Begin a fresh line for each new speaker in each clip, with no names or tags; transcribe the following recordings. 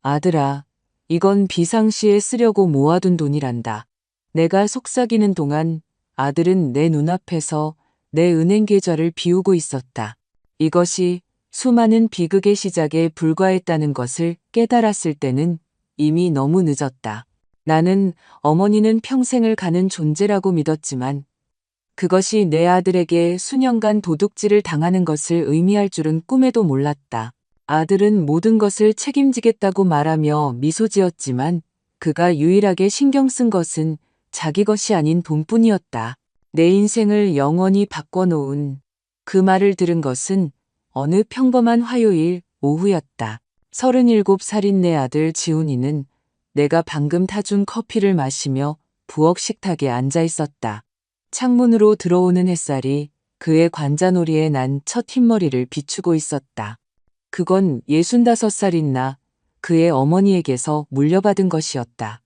아들아, 이건 비상시에 쓰려고 모아둔 돈이란다. 내가 속삭이는 동안 아들은 내 눈앞에서 내 은행 계좌를 비우고 있었다. 이것이 수많은 비극의 시작에 불과했다는 것을 깨달았을 때는 이미 너무 늦었다. 나는 어머니는 평생을 가는 존재라고 믿었지만 그것이 내 아들에게 수년간 도둑질을 당하는 것을 의미할 줄은 꿈에도 몰랐다. 아들은 모든 것을 책임지겠다고 말하며 미소 지었지만 그가 유일하게 신경 쓴 것은 자기 것이 아닌 돈뿐이었다. 내 인생을 영원히 바꿔놓은 그 말을 들은 것은 어느 평범한 화요일 오후였다. 37살인 내 아들 지훈이는 내가 방금 타준 커피를 마시며 부엌 식탁에 앉아 있었다. 창문으로 들어오는 햇살이 그의 관자놀이에 난 첫 흰머리를 비추고 있었다. 그건 65살인 나 그의 어머니에게서 물려받은 것이었다.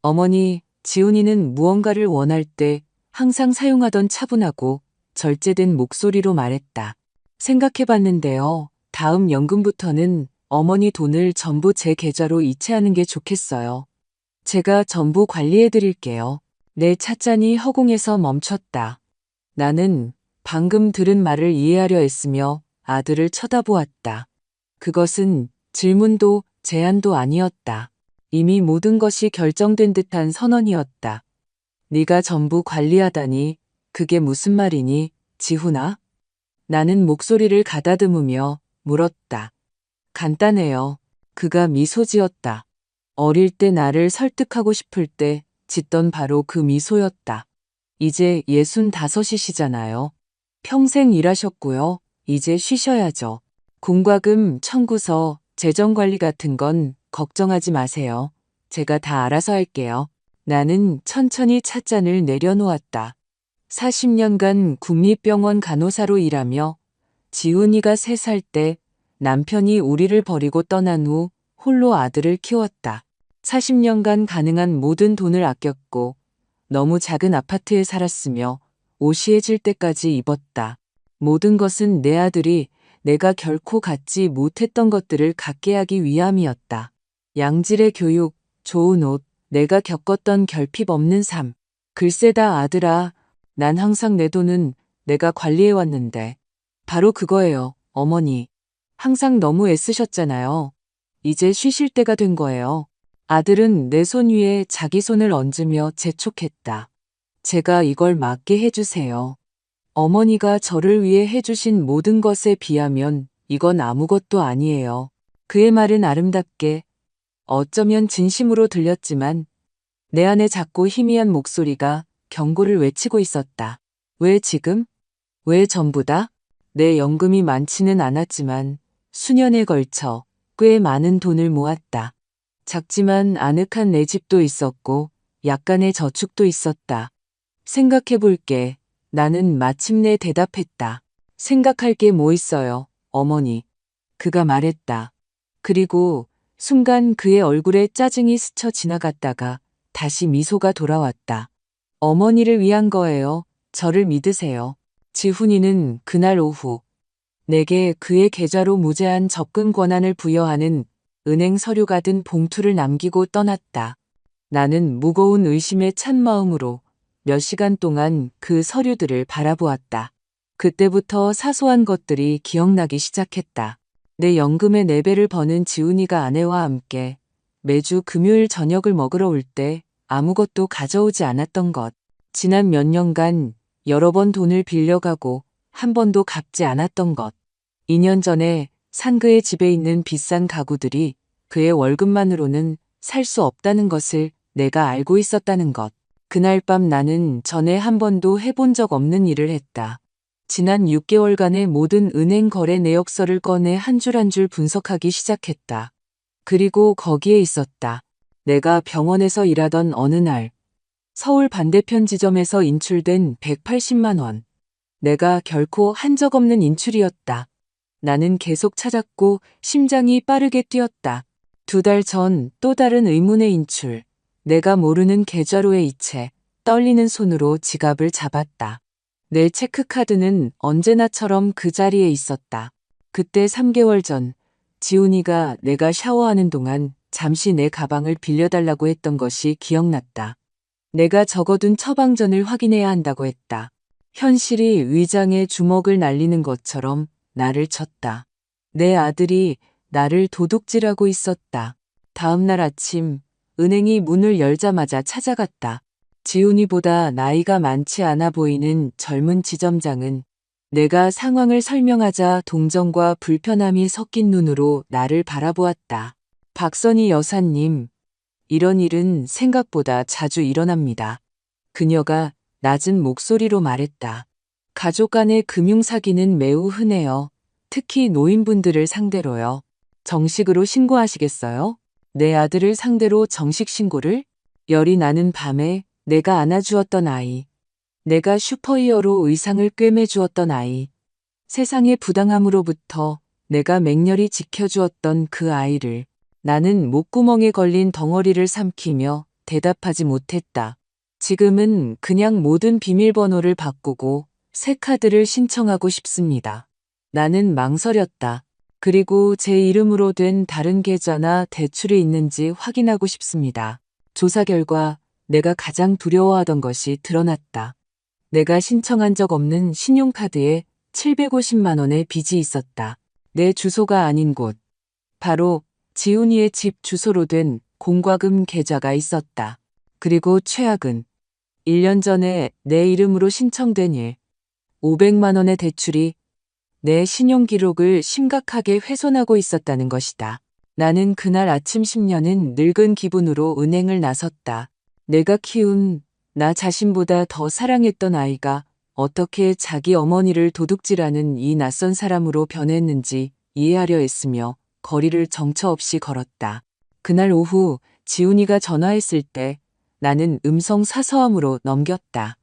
어머니, 지훈이는 무언가를 원할 때 항상 사용하던 차분하고 절제된 목소리로 말했다. 생각해봤는데요. 다음 연금부터는 어머니 돈을 전부 제 계좌로 이체하는 게 좋겠어요. 제가 전부 관리해드릴게요. 내 찻잔이 허공에서 멈췄다. 나는 방금 들은 말을 이해하려 했으며 아들을 쳐다보았다. 그것은 질문도 제안도 아니었다. 이미 모든 것이 결정된 듯한 선언이었다. 네가 전부 관리하다니 그게 무슨 말이니, 지훈아? 나는 목소리를 가다듬으며 물었다. 간단해요. 그가 미소 지었다. 어릴 때 나를 설득하고 싶을 때 짓던 바로 그 미소였다. 이제 65이시잖아요. 평생 일하셨고요. 이제 쉬셔야죠. 공과금, 청구서, 재정관리 같은 건 걱정하지 마세요. 제가 다 알아서 할게요. 나는 천천히 찻잔을 내려놓았다. 40년간 국립병원 간호사로 일하며 지훈이가 3살 때 남편이 우리를 버리고 떠난 후 홀로 아들을 키웠다. 40년간 가능한 모든 돈을 아꼈고 너무 작은 아파트에 살았으며 오시해질 때까지 입었다. 모든 것은 내 아들이 내가 결코 갖지 못했던 것들을 갖게 하기 위함이었다. 양질의 교육, 좋은 옷, 내가 겪었던 결핍 없는 삶. 글쎄다 아들아, 난 항상 내 돈은 내가 관리해왔는데. 바로 그거예요, 어머니. 항상 너무 애쓰셨잖아요. 이제 쉬실 때가 된 거예요. 아들은 내 손 위에 자기 손을 얹으며 재촉했다. 제가 이걸 맡게 해주세요. 어머니가 저를 위해 해주신 모든 것에 비하면 이건 아무것도 아니에요. 그의 말은 아름답게, 어쩌면 진심으로 들렸지만 내 안에 작고 희미한 목소리가 경고를 외치고 있었다. 왜 지금? 왜 전부다? 내 연금이 많지는 않았지만 수년에 걸쳐 꽤 많은 돈을 모았다. 작지만 아늑한 내 집도 있었고 약간의 저축도 있었다. 생각해 볼게. 나는 마침내 대답했다. 생각할 게 뭐 있어요, 어머니. 그가 말했다. 그리고 순간 그의 얼굴에 짜증이 스쳐 지나갔다가 다시 미소가 돌아왔다. 어머니를 위한 거예요. 저를 믿으세요. 지훈이는 그날 오후 내게 그의 계좌로 무제한 접근 권한을 부여하는 은행 서류가 든 봉투를 남기고 떠났다. 나는 무거운 의심에 찬 마음으로 몇 시간 동안 그 서류들을 바라보았다. 그때부터 사소한 것들이 기억나기 시작했다. 내 연금의 4배를 버는 지훈이가 아내와 함께 매주 금요일 저녁을 먹으러 올 때 아무것도 가져오지 않았던 것. 지난 몇 년간 여러 번 돈을 빌려가고 한 번도 갚지 않았던 것. 2년 전에 산 그의 집에 있는 비싼 가구들이 그의 월급만으로는 살 수 없다는 것을 내가 알고 있었다는 것. 그날 밤 나는 전에 한 번도 해본 적 없는 일을 했다. 지난 6개월간의 모든 은행 거래 내역서를 꺼내 한 줄 한 줄 분석하기 시작했다. 그리고 거기에 있었다. 내가 병원에서 일하던 어느 날 서울 반대편 지점에서 인출된 180만 원. 내가 결코 한 적 없는 인출이었다. 나는 계속 찾았고 심장이 빠르게 뛰었다. 2달 전 또 다른 의문의 인출. 내가 모르는 계좌로의 이체. 떨리는 손으로 지갑을 잡았다. 내 체크카드는 언제나처럼 그 자리에 있었다. 그때 3개월 전 지훈이가 내가 샤워하는 동안 잠시 내 가방을 빌려달라고 했던 것이 기억났다. 내가 적어둔 처방전을 확인해야 한다고 했다. 현실이 위장에 주먹을 날리는 것처럼 나를 쳤다. 내 아들이 나를 도둑질하고 있었다. 다음 날 아침 은행이 문을 열자마자 찾아갔다. 지훈이보다 나이가 많지 않아 보이는 젊은 지점장은 내가 상황을 설명하자 동정과 불편함이 섞인 눈으로 나를 바라보았다. 박선희 여사님, 이런 일은 생각보다 자주 일어납니다. 그녀가 낮은 목소리로 말했다. 가족 간의 금융사기는 매우 흔해요. 특히 노인분들을 상대로요. 정식으로 신고하시겠어요? 내 아들을 상대로 정식 신고를? 열이 나는 밤에 내가 안아주었던 아이. 내가 슈퍼히어로 의상을 꿰매주었던 아이. 세상의 부당함으로부터 내가 맹렬히 지켜주었던 그 아이를 나는 목구멍에 걸린 덩어리를 삼키며 대답하지 못했다. 지금은 그냥 모든 비밀번호를 바꾸고 새 카드를 신청하고 싶습니다. 나는 망설였다. 그리고 제 이름으로 된 다른 계좌나 대출이 있는지 확인하고 싶습니다. 조사 결과 내가 가장 두려워하던 것이 드러났다. 내가 신청한 적 없는 신용카드에 750만 원의 빚이 있었다. 내 주소가 아닌 곳. 바로 지훈이의 집 주소로 된 공과금 계좌가 있었다. 그리고 최악은 1년 전에 내 이름으로 신청된 500만 원의 대출이 내 신용기록을 심각하게 훼손하고 있었다는 것이다. 나는 그날 아침 10년은 늙은 기분으로 은행을 나섰다. 내가 키운 나 자신보다 더 사랑했던 아이가 어떻게 자기 어머니를 도둑질하는 이 낯선 사람으로 변했는지 이해하려 했으며 거리를 정처 없이 걸었다. 그날 오후 지훈이가 전화했을 때 나는 음성 사서함으로 넘겼다.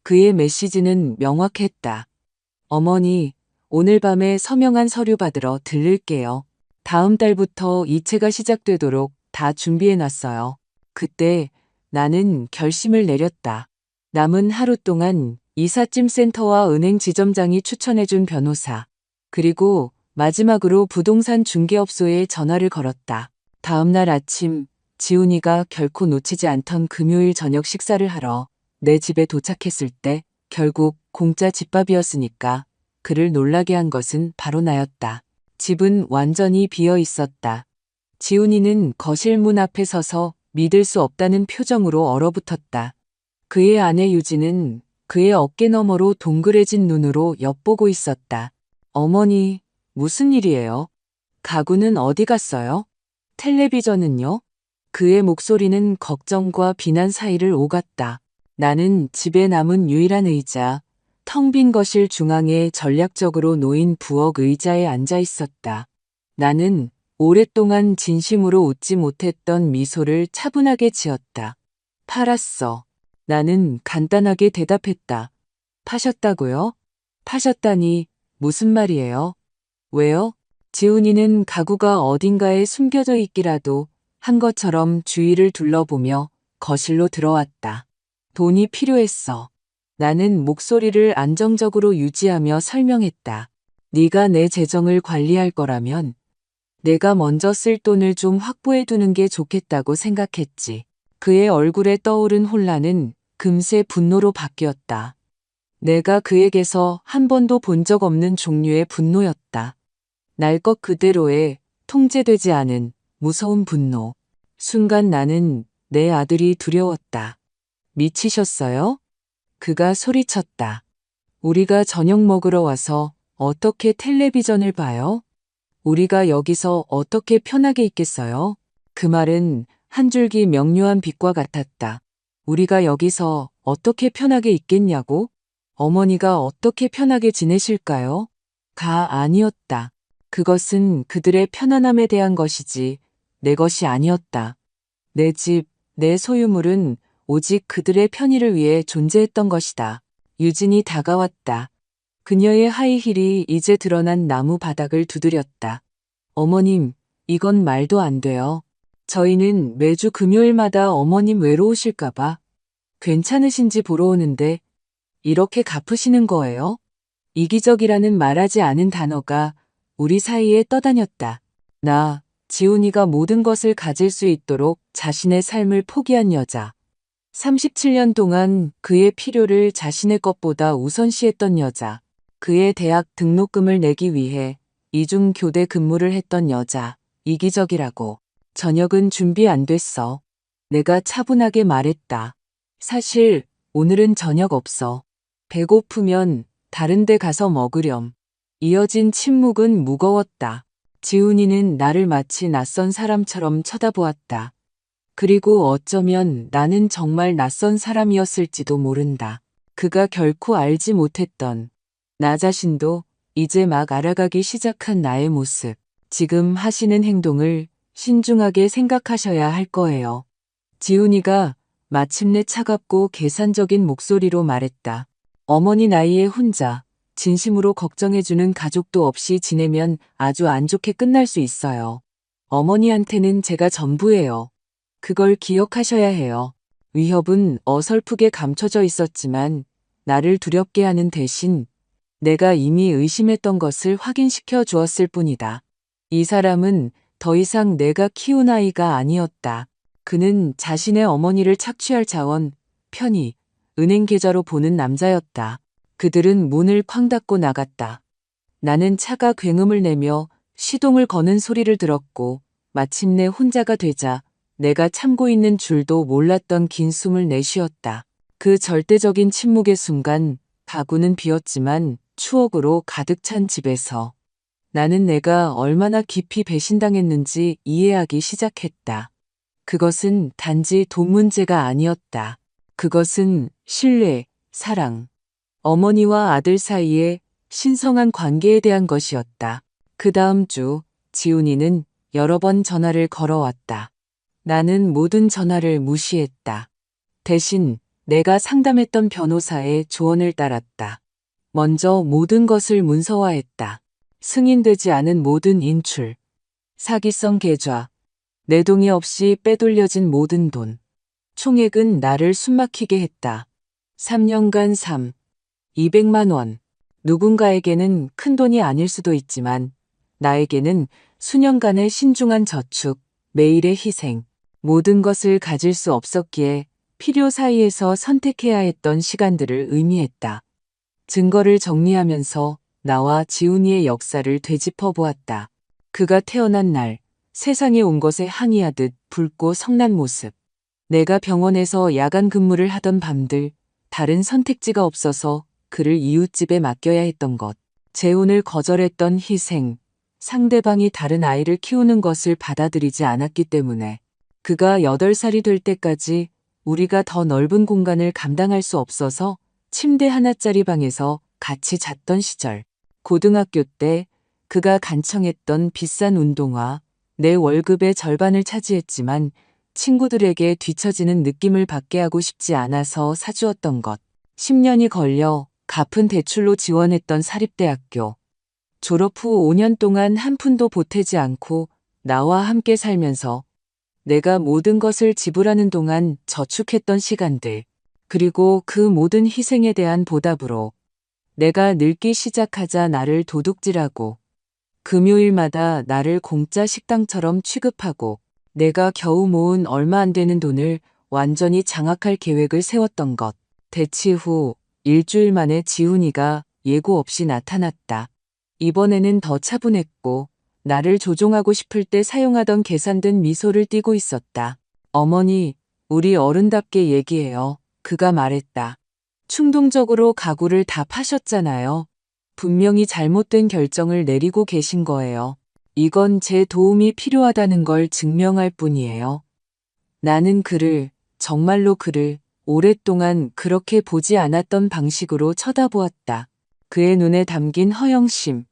그의 메시지는 명확했다. 어머니, 오늘 밤에 서명한 서류 받으러 들를게요. 다음 달부터 이체가 시작되도록 다 준비해놨어요. 그때 나는 결심을 내렸다. 남은 하루 동안 이삿짐센터와 은행 지점장이 추천해준 변호사, 그리고 마지막으로 부동산 중개업소에 전화를 걸었다. 다음 날 아침 지훈이가 결코 놓치지 않던 금요일 저녁 식사를 하러 내 집에 도착했을 때 결국 공짜 집밥이었으니까 그를 놀라게 한 것은 바로 나였다. 집은 완전히 비어 있었다. 지훈이는 거실 문 앞에 서서 믿을 수 없다는 표정으로 얼어붙었다. 그의 아내 유진은 그의 어깨 너머로 동그래진 눈으로 엿보고 있었다. 어머니, 무슨 일이에요? 가구는 어디 갔어요? 텔레비전은요? 그의 목소리는 걱정과 비난 사이를 오갔다. 나는 집에 남은 유일한 의자, 텅 빈 거실 중앙에 전략적으로 놓인 부엌 의자에 앉아 있었다. 나는 오랫동안 진심으로 웃지 못했던 미소를 차분하게 지었다. 팔았어. 나는 간단하게 대답했다. 파셨다고요? 파셨다니 무슨 말이에요? 왜요? 지훈이는 가구가 어딘가에 숨겨져 있기라도 한 것처럼 주위를 둘러보며 거실로 들어왔다. 돈이 필요했어. 나는 목소리를 안정적으로 유지하며 설명했다. 네가 내 재정을 관리할 거라면 내가 먼저 쓸 돈을 좀 확보해 두는 게 좋겠다고 생각했지. 그의 얼굴에 떠오른 혼란은 금세 분노로 바뀌었다. 내가 그에게서 한 번도 본 적 없는 종류의 분노였다. 날 것 그대로의 통제되지 않은 무서운 분노. 순간 나는 내 아들이 두려웠다. 미치셨어요? 그가 소리쳤다. 우리가 저녁 먹으러 와서 어떻게 텔레비전을 봐요? 우리가 여기서 어떻게 편하게 있겠어요? 그 말은 한 줄기 명료한 빛과 같았다. 우리가 여기서 어떻게 편하게 있겠냐고? 어머니가 어떻게 편하게 지내실까요? 가 아니었다. 그것은 그들의 편안함에 대한 것이지 내 것이 아니었다. 내 집, 내 소유물은 오직 그들의 편의를 위해 존재했던 것이다. 유진이 다가왔다. 그녀의 하이힐이 이제 드러난 나무 바닥을 두드렸다. 어머님, 이건 말도 안 돼요. 저희는 매주 금요일마다 어머님 외로우실까봐 괜찮으신지 보러 오는데 이렇게 갚으시는 거예요? 이기적이라는 말하지 않은 단어가 우리 사이에 떠다녔다. 나 지훈이가 모든 것을 가질 수 있도록 자신의 삶을 포기한 여자. 37년 동안 그의 필요를 자신의 것보다 우선시했던 여자. 그의 대학 등록금을 내기 위해 이중 교대 근무를 했던 여자. 이기적이라고. 저녁은 준비 안 됐어. 내가 차분하게 말했다. 사실 오늘은 저녁 없어. 배고프면 다른 데 가서 먹으렴. 이어진 침묵은 무거웠다. 지훈이는 나를 마치 낯선 사람처럼 쳐다보았다. 그리고 어쩌면 나는 정말 낯선 사람이었을지도 모른다. 그가 결코 알지 못했던 나 자신도 이제 막 알아가기 시작한 나의 모습. 지금 하시는 행동을 신중하게 생각하셔야 할 거예요. 지훈이가 마침내 차갑고 계산적인 목소리로 말했다. 어머니 나이에 혼자 진심으로 걱정해주는 가족도 없이 지내면 아주 안 좋게 끝날 수 있어요. 어머니한테는 제가 전부예요. 그걸 기억하셔야 해요. 위협은 어설프게 감춰져 있었지만 나를 두렵게 하는 대신 내가 이미 의심했던 것을 확인시켜 주었을 뿐이다. 이 사람은 더 이상 내가 키운 아이가 아니었다. 그는 자신의 어머니를 착취할 자원, 편의, 은행 계좌로 보는 남자였다. 그들은 문을 쾅 닫고 나갔다. 나는 차가 굉음을 내며 시동을 거는 소리를 들었고 마침내 혼자가 되자 내가 참고 있는 줄도 몰랐던 긴 숨을 내쉬었다. 그 절대적인 침묵의 순간 가구는 비었지만 추억으로 가득 찬 집에서 나는 내가 얼마나 깊이 배신당했는지 이해하기 시작했다. 그것은 단지 돈 문제가 아니었다. 그것은 신뢰, 사랑, 어머니와 아들 사이의 신성한 관계에 대한 것이었다. 그 다음 주 지훈이는 여러 번 전화를 걸어왔다. 나는 모든 전화를 무시했다. 대신 내가 상담했던 변호사의 조언을 따랐다. 먼저 모든 것을 문서화했다. 승인되지 않은 모든 인출, 사기성 계좌, 내 동의 없이 빼돌려진 모든 돈. 총액은 나를 숨막히게 했다. 3년간 200만 원. 누군가에게는 큰 돈이 아닐 수도 있지만 나에게는 수년간의 신중한 저축, 매일의 희생, 모든 것을 가질 수 없었기에 필요 사이에서 선택해야 했던 시간들을 의미했다. 증거를 정리하면서 나와 지훈이의 역사를 되짚어 보았다. 그가 태어난 날, 세상에 온 것에 항의하듯 붉고 성난 모습. 내가 병원에서 야간 근무를 하던 밤들, 다른 선택지가 없어서 그를 이웃집에 맡겨야 했던 것. 재혼을 거절했던 희생, 상대방이 다른 아이를 키우는 것을 받아들이지 않았기 때문에 그가 8살이 될 때까지 우리가 더 넓은 공간을 감당할 수 없어서 침대 하나짜리 방에서 같이 잤던 시절. 고등학교 때 그가 간청했던 비싼 운동화, 내 월급의 절반을 차지했지만 친구들에게 뒤처지는 느낌을 받게 하고 싶지 않아서 사주었던 것. 10년이 걸려 갚은 대출로 지원했던 사립대학교. 졸업 후 5년 동안 한 푼도 보태지 않고 나와 함께 살면서 내가 모든 것을 지불하는 동안 저축했던 시간들. 그리고 그 모든 희생에 대한 보답으로 내가 늙기 시작하자 나를 도둑질하고 금요일마다 나를 공짜 식당처럼 취급하고 내가 겨우 모은 얼마 안 되는 돈을 완전히 장악할 계획을 세웠던 것. 대치 후 일주일 만에 지훈이가 예고 없이 나타났다. 이번에는 더 차분했고 나를 조종하고 싶을 때 사용하던 계산된 미소를 띠고 있었다. 어머니, 우리 어른답게 얘기해요. 그가 말했다. 충동적으로 가구를 다 파셨잖아요. 분명히 잘못된 결정을 내리고 계신 거예요. 이건 제 도움이 필요하다는 걸 증명할 뿐이에요. 나는 그를, 정말로 그를 오랫동안 그렇게 보지 않았던 방식으로 쳐다보았다. 그의 눈에 담긴 허영심,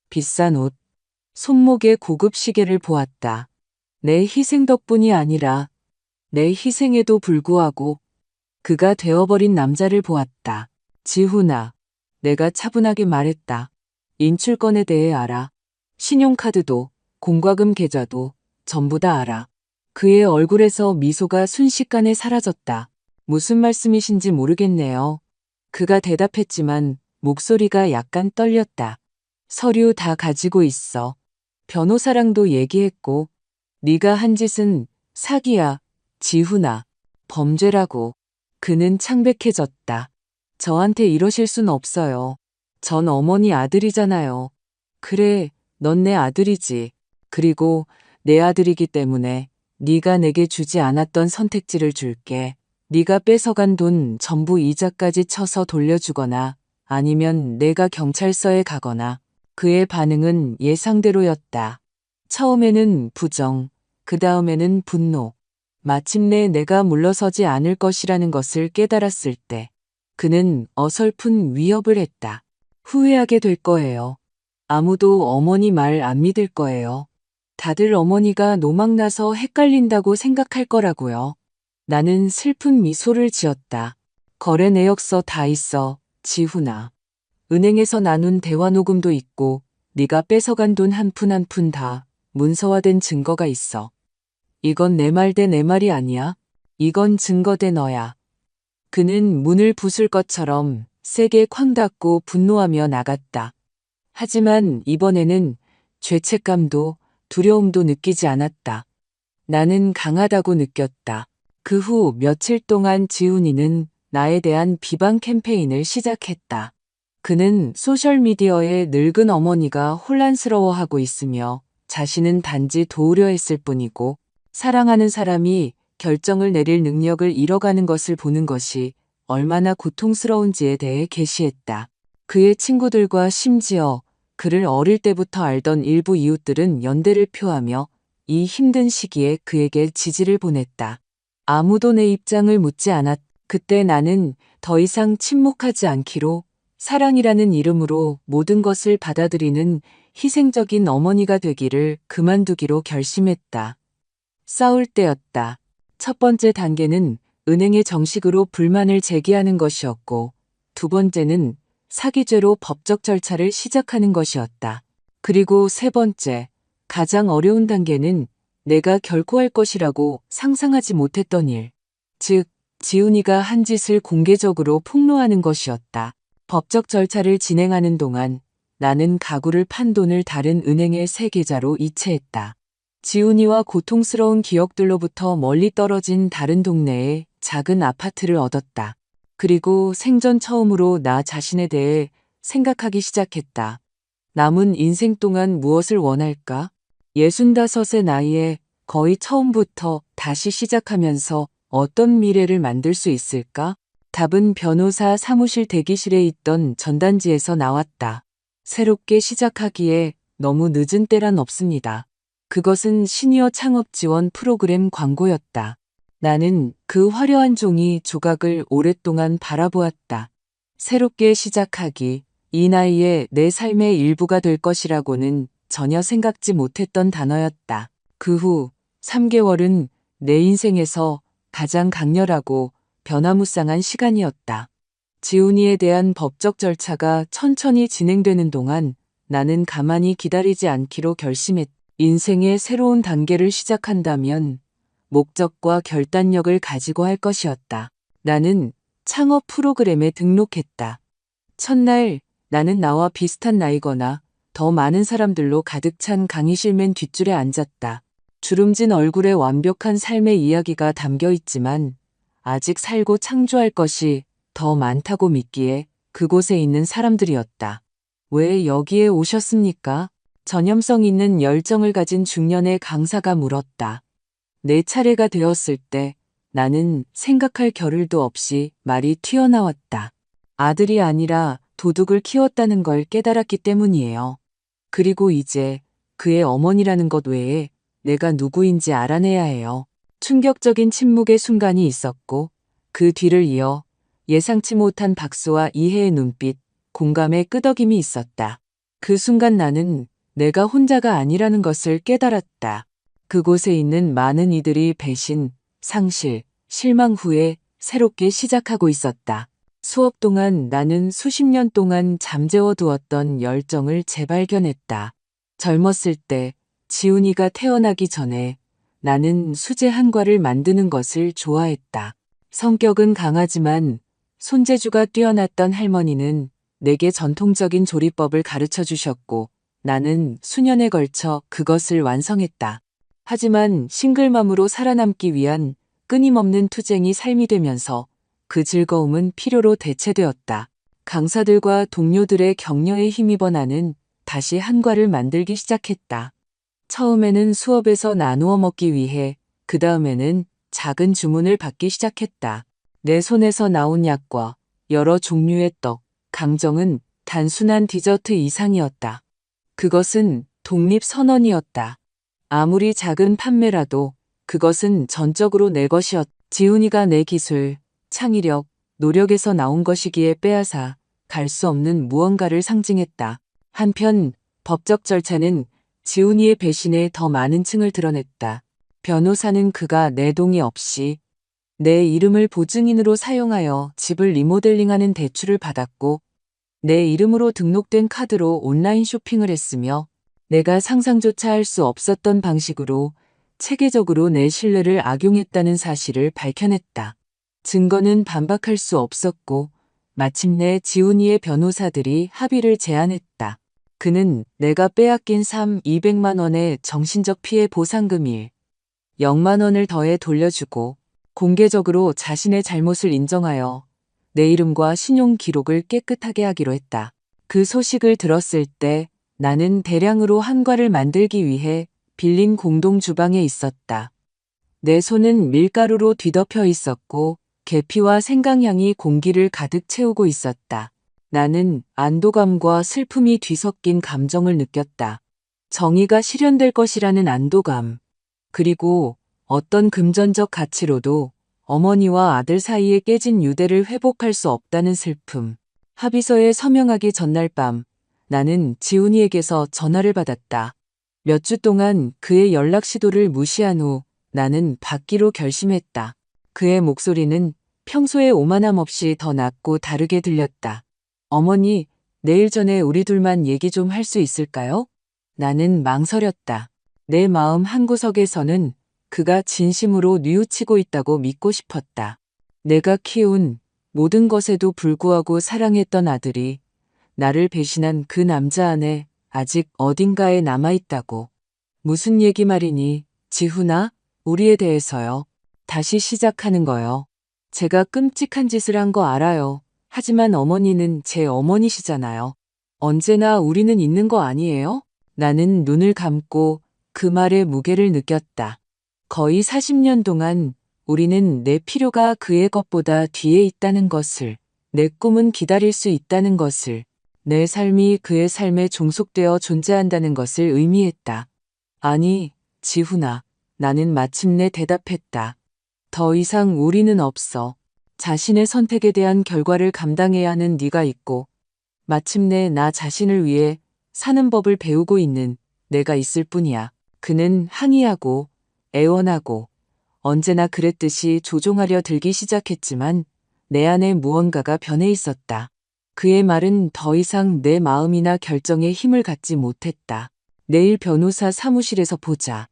비싼 옷, 손목의 고급 시계를 보았다. 내 희생 덕분이 아니라 내 희생에도 불구하고 그가 되어버린 남자를 보았다. 지훈아, 내가 차분하게 말했다. 인출권에 대해 알아. 신용카드도 공과금 계좌도 전부 다 알아. 그의 얼굴에서 미소가 순식간에 사라졌다. 무슨 말씀이신지 모르겠네요. 그가 대답했지만 목소리가 약간 떨렸다. 서류 다 가지고 있어. 변호사랑도 얘기했고 네가 한 짓은 사기야, 지훈아. 범죄라고. 그는 창백해졌다. 저한테 이러실 순 없어요. 전 어머니 아들이잖아요. 그래, 넌 내 아들이지. 그리고 내 아들이기 때문에 네가 내게 주지 않았던 선택지를 줄게. 네가 뺏어간 돈 전부 이자까지 쳐서 돌려주거나 아니면 내가 경찰서에 가거나. 그의 반응은 예상대로였다. 처음에는 부정, 그 다음에는 분노. 마침내 내가 물러서지 않을 것이라는 것을 깨달았을 때 그는 어설픈 위협을 했다. 후회하게 될 거예요. 아무도 어머니 말 안 믿을 거예요. 다들 어머니가 노망나서 헷갈린다고 생각할 거라고요. 나는 슬픈 미소를 지었다. 거래 내역서 다 있어, 지훈아. 은행에서 나눈 대화 녹음도 있고 네가 뺏어간 돈 한 푼 한 푼 다 문서화된 증거가 있어. 이건 내 말 대 내 말이 아니야. 이건 증거 대 너야. 그는 문을 부술 것처럼 세게 쾅 닫고 분노하며 나갔다. 하지만 이번에는 죄책감도 두려움도 느끼지 않았다. 나는 강하다고 느꼈다. 그 후 며칠 동안 지훈이는 나에 대한 비방 캠페인을 시작했다. 그는 소셜미디어에 늙은 어머니가 혼란스러워하고 있으며 자신은 단지 도우려 했을 뿐이고 사랑하는 사람이 결정을 내릴 능력을 잃어가는 것을 보는 것이 얼마나 고통스러운지에 대해 게시했다. 그의 친구들과 심지어 그를 어릴 때부터 알던 일부 이웃들은 연대를 표하며 이 힘든 시기에 그에게 지지를 보냈다. 아무도 내 입장을 묻지 않았. 그때 나는 더 이상 침묵하지 않기로 사랑이라는 이름으로 모든 것을 받아들이는 희생적인 어머니가 되기를 그만두기로 결심했다. 싸울 때였다. 첫 번째 단계는 은행에 정식으로 불만을 제기하는 것이었고, 두 번째는 사기죄로 법적 절차를 시작하는 것이었다. 그리고 세 번째, 가장 어려운 단계는 내가 결코 할 것이라고 상상하지 못했던 일, 즉, 지훈이가 한 짓을 공개적으로 폭로하는 것이었다. 법적 절차를 진행하는 동안 나는 가구를 판 돈을 다른 은행의 새 계좌로 이체했다. 지훈이와 고통스러운 기억들로부터 멀리 떨어진 다른 동네에 작은 아파트를 얻었다. 그리고 생전 처음으로 나 자신에 대해 생각하기 시작했다. 남은 인생 동안 무엇을 원할까? 65의 나이에 거의 처음부터 다시 시작하면서 어떤 미래를 만들 수 있을까? 답은 변호사 사무실 대기실에 있던 전단지에서 나왔다. 새롭게 시작하기에 너무 늦은 때란 없습니다. 그것은 시니어 창업 지원 프로그램 광고였다. 나는 그 화려한 종이 조각을 오랫동안 바라보았다. 새롭게 시작하기, 이 나이에 내 삶의 일부가 될 것이라고는 전혀 생각지 못했던 단어였다. 그 후 3개월은 내 인생에서 가장 강렬하고 변화무쌍한 시간이었다. 지훈이에 대한 법적 절차가 천천히 진행되는 동안 나는 가만히 기다리지 않기로 결심했다. 인생의 새로운 단계를 시작한다면 목적과 결단력을 가지고 할 것이었다. 나는 창업 프로그램에 등록했다. 첫날 나는 나와 비슷한 나이거나 더 많은 사람들로 가득 찬 강의실 맨 뒷줄에 앉았다. 주름진 얼굴에 완벽한 삶의 이야기가 담겨 있지만 아직 살고 창조할 것이 더 많다고 믿기에 그곳에 있는 사람들이었다. 왜 여기에 오셨습니까? 전염성 있는 열정을 가진 중년의 강사가 물었다. 내 차례가 되었을 때 나는 생각할 겨를도 없이 말이 튀어나왔다. 아들이 아니라 도둑을 키웠다는 걸 깨달았기 때문이에요. 그리고 이제 그의 어머니라는 것 외에 내가 누구인지 알아내야 해요. 충격적인 침묵의 순간이 있었고 그 뒤를 이어 예상치 못한 박수와 이해의 눈빛, 공감의 끄덕임이 있었다. 그 순간 나는 내가 혼자가 아니라는 것을 깨달았다. 그곳에 있는 많은 이들이 배신, 상실, 실망 후에 새롭게 시작하고 있었다. 수업 동안 나는 수십 년 동안 잠재워 두었던 열정을 재발견했다. 젊었을 때 지훈이가 태어나기 전에 나는 수제 한과를 만드는 것을 좋아했다. 성격은 강하지만 손재주가 뛰어났던 할머니는 내게 전통적인 조리법을 가르쳐 주셨고 나는 수년에 걸쳐 그것을 완성했다. 하지만 싱글맘으로 살아남기 위한 끊임없는 투쟁이 삶이 되면서 그 즐거움은 필요로 대체되었다. 강사들과 동료들의 격려에 힘입어 나는 다시 한과를 만들기 시작했다. 처음에는 수업에서 나누어 먹기 위해, 그 다음에는 작은 주문을 받기 시작했다. 내 손에서 나온 약과 여러 종류의 떡, 강정은 단순한 디저트 이상이었다. 그것은 독립선언이었다. 아무리 작은 판매라도 그것은 전적으로 내 것이었다. 지훈이가 내 기술, 창의력, 노력에서 나온 것이기에 빼앗아 갈 수 없는 무언가를 상징했다. 한편 법적 절차는 지훈이의 배신에 더 많은 층을 드러냈다. 변호사는 그가 내 동의 없이 내 이름을 보증인으로 사용하여 집을 리모델링하는 대출을 받았고, 내 이름으로 등록된 카드로 온라인 쇼핑을 했으며, 내가 상상조차 할 수 없었던 방식으로 체계적으로 내 신뢰를 악용했다는 사실을 밝혀냈다. 증거는 반박할 수 없었고, 마침내 지훈이의 변호사들이 합의를 제안했다. 그는 내가 빼앗긴 200만 원의 정신적 피해 보상금 0만 원을 더해 돌려주고, 공개적으로 자신의 잘못을 인정하여 내 이름과 신용 기록을 깨끗하게 하기로 했다. 그 소식을 들었을 때 나는 대량으로 한과를 만들기 위해 빌린 공동 주방에 있었다. 내 손은 밀가루로 뒤덮여 있었고 계피와 생강향이 공기를 가득 채우고 있었다. 나는 안도감과 슬픔이 뒤섞인 감정을 느꼈다. 정의가 실현될 것이라는 안도감, 그리고 어떤 금전적 가치로도 어머니와 아들 사이에 깨진 유대를 회복할 수 없다는 슬픔. 합의서에 서명하기 전날 밤, 나는 지훈이에게서 전화를 받았다. 몇 주 동안 그의 연락 시도를 무시한 후 나는 받기로 결심했다. 그의 목소리는 평소의 오만함 없이 더 낮고 다르게 들렸다. 어머니, 내일 전에 우리 둘만 얘기 좀 할 수 있을까요? 나는 망설였다. 내 마음 한구석에서는 그가 진심으로 뉘우치고 있다고 믿고 싶었다. 내가 키운 모든 것에도 불구하고 사랑했던 아들이 나를 배신한 그 남자 안에 아직 어딘가에 남아있다고. 무슨 얘기 말이니, 지훈아? 우리에 대해서요. 다시 시작하는 거요. 제가 끔찍한 짓을 한 거 알아요. 하지만 어머니는 제 어머니시잖아요. 언제나 우리는 있는 거 아니에요? 나는 눈을 감고 그 말의 무게를 느꼈다. 거의 40년 동안 우리는 내 필요가 그의 것보다 뒤에 있다는 것을, 내 꿈은 기다릴 수 있다는 것을, 내 삶이 그의 삶에 종속되어 존재한다는 것을 의미했다. 아니, 지훈아, 나는 마침내 대답했다. 더 이상 우리는 없어. 자신의 선택에 대한 결과를 감당해야 하는 네가 있고, 마침내 나 자신을 위해 사는 법을 배우고 있는 내가 있을 뿐이야. 그는 항의하고 애원하고 언제나 그랬듯이 조종하려 들기 시작했지만 내 안에 무언가가 변해 있었다. 그의 말은 더 이상 내 마음이나 결정에 힘을 갖지 못했다. 내일 변호사 사무실에서 보자.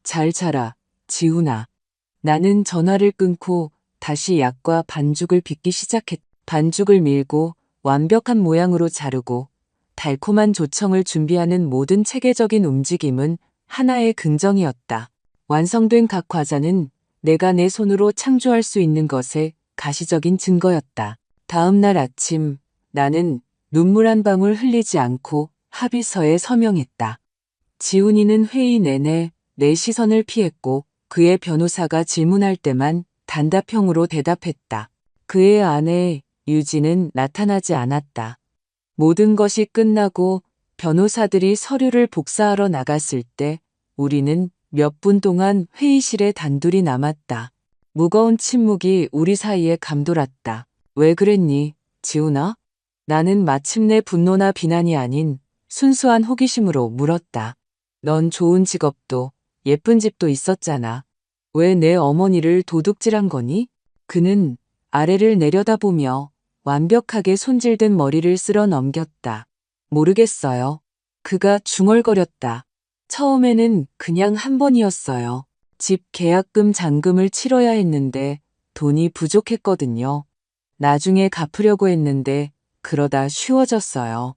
잘 자라, 지훈아. 나는 전화를 끊고 다시 약과 반죽을 빚기 시작했다. 반죽을 밀고 완벽한 모양으로 자르고 달콤한 조청을 준비하는 모든 체계적인 움직임은 하나의 긍정이었다. 완성된 각 과자는 내가 내 손으로 창조할 수 있는 것의 가시적인 증거였다. 다음 날 아침 나는 눈물 한 방울 흘리지 않고 합의서에 서명했다. 지훈이는 회의 내내 내 시선을 피했고 그의 변호사가 질문할 때만 단답형으로 대답했다. 그의 아내 유진은 나타나지 않았다. 모든 것이 끝나고 변호사들이 서류를 복사하러 나갔을 때 우리는 몇 분 동안 회의실에 단둘이 남았다. 무거운 침묵이 우리 사이에 감돌았다. 왜 그랬니, 지훈아? 나는 마침내 분노나 비난이 아닌 순수한 호기심으로 물었다. 넌 좋은 직업도 예쁜 집도 있었잖아. 왜 내 어머니를 도둑질한 거니? 그는 아래를 내려다보며 완벽하게 손질된 머리를 쓸어 넘겼다. 모르겠어요. 그가 중얼거렸다. 처음에는 그냥 한 번이었어요. 집 계약금 잔금을 치러야 했는데 돈이 부족했거든요. 나중에 갚으려고 했는데 그러다 쉬워졌어요.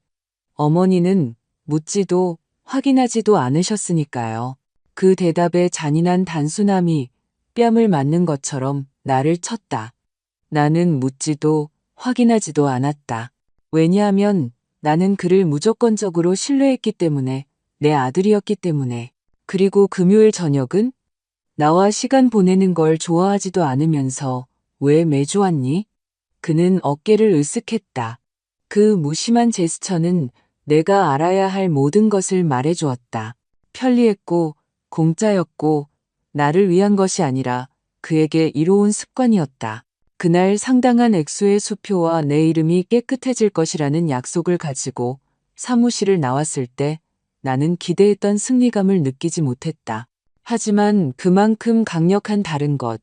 어머니는 묻지도 확인하지도 않으셨으니까요. 그 대답의 잔인한 단순함이 뺨을 맞는 것처럼 나를 쳤다. 나는 묻지도 확인하지도 않았다. 왜냐하면 나는 그를 무조건적으로 신뢰했기 때문에, 내 아들이었기 때문에. 그리고 금요일 저녁은 나와 시간 보내는 걸 좋아하지도 않으면서 왜 매주 왔니? 그는 어깨를 으쓱했다. 그 무심한 제스처는 내가 알아야 할 모든 것을 말해주었다. 편리했고 공짜였고 나를 위한 것이 아니라 그에게 이로운 습관이었다. 그날 상당한 액수의 수표와 내 이름이 깨끗해질 것이라는 약속을 가지고 사무실을 나왔을 때 나는 기대했던 승리감을 느끼지 못했다. 하지만 그만큼 강력한 다른 것,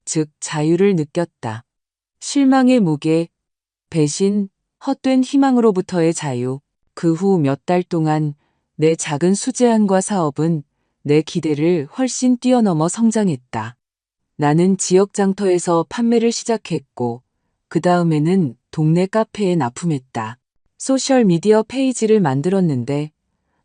즉 자유를 느꼈다. 실망의 무게, 배신, 헛된 희망으로부터의 자유. 그 후 몇 달 동안 내 작은 수제안과 사업은 내 기대를 훨씬 뛰어넘어 성장했다. 나는 지역 장터에서 판매를 시작했고 그 다음에는 동네 카페에 납품했다. 소셜미디어 페이지를 만들었는데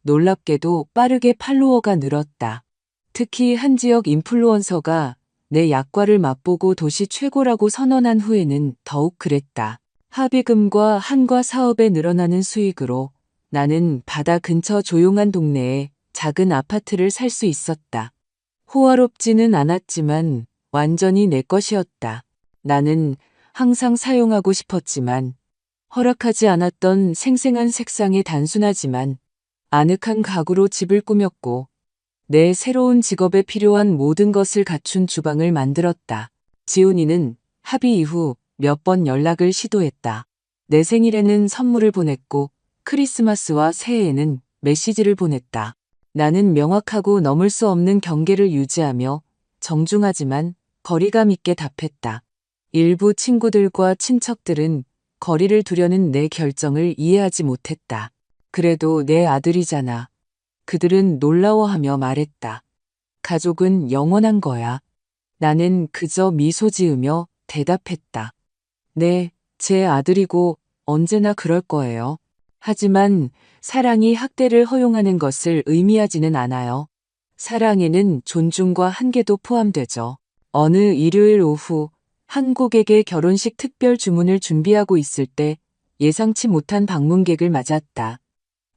놀랍게도 빠르게 팔로워가 늘었다. 특히 한 지역 인플루언서가 내 약과를 맛보고 도시 최고라고 선언한 후에는 더욱 그랬다. 합의금과 한과 사업에 늘어나는 수익으로 나는 바다 근처 조용한 동네에 작은 아파트를 살 수 있었다. 호화롭지는 않았지만 완전히 내 것이었다. 나는 항상 사용하고 싶었지만 허락하지 않았던 생생한 색상의 단순하지만 아늑한 가구로 집을 꾸몄고 내 새로운 직업에 필요한 모든 것을 갖춘 주방을 만들었다. 지훈이는 합의 이후 몇 번 연락을 시도했다. 내 생일에는 선물을 보냈고 크리스마스와 새해에는 메시지를 보냈다. 나는 명확하고 넘을 수 없는 경계를 유지하며 정중하지만 거리감 있게 답했다. 일부 친구들과 친척들은 거리를 두려는 내 결정을 이해하지 못했다. 그래도 내 아들이잖아. 그들은 놀라워하며 말했다. 가족은 영원한 거야. 나는 그저 미소 지으며 대답했다. 네, 제 아들이고 언제나 그럴 거예요. 하지만 사랑이 학대를 허용하는 것을 의미하지는 않아요. 사랑에는 존중과 한계도 포함되죠. 어느 일요일 오후 한 고객의 결혼식 특별 주문을 준비하고 있을 때 예상치 못한 방문객을 맞았다.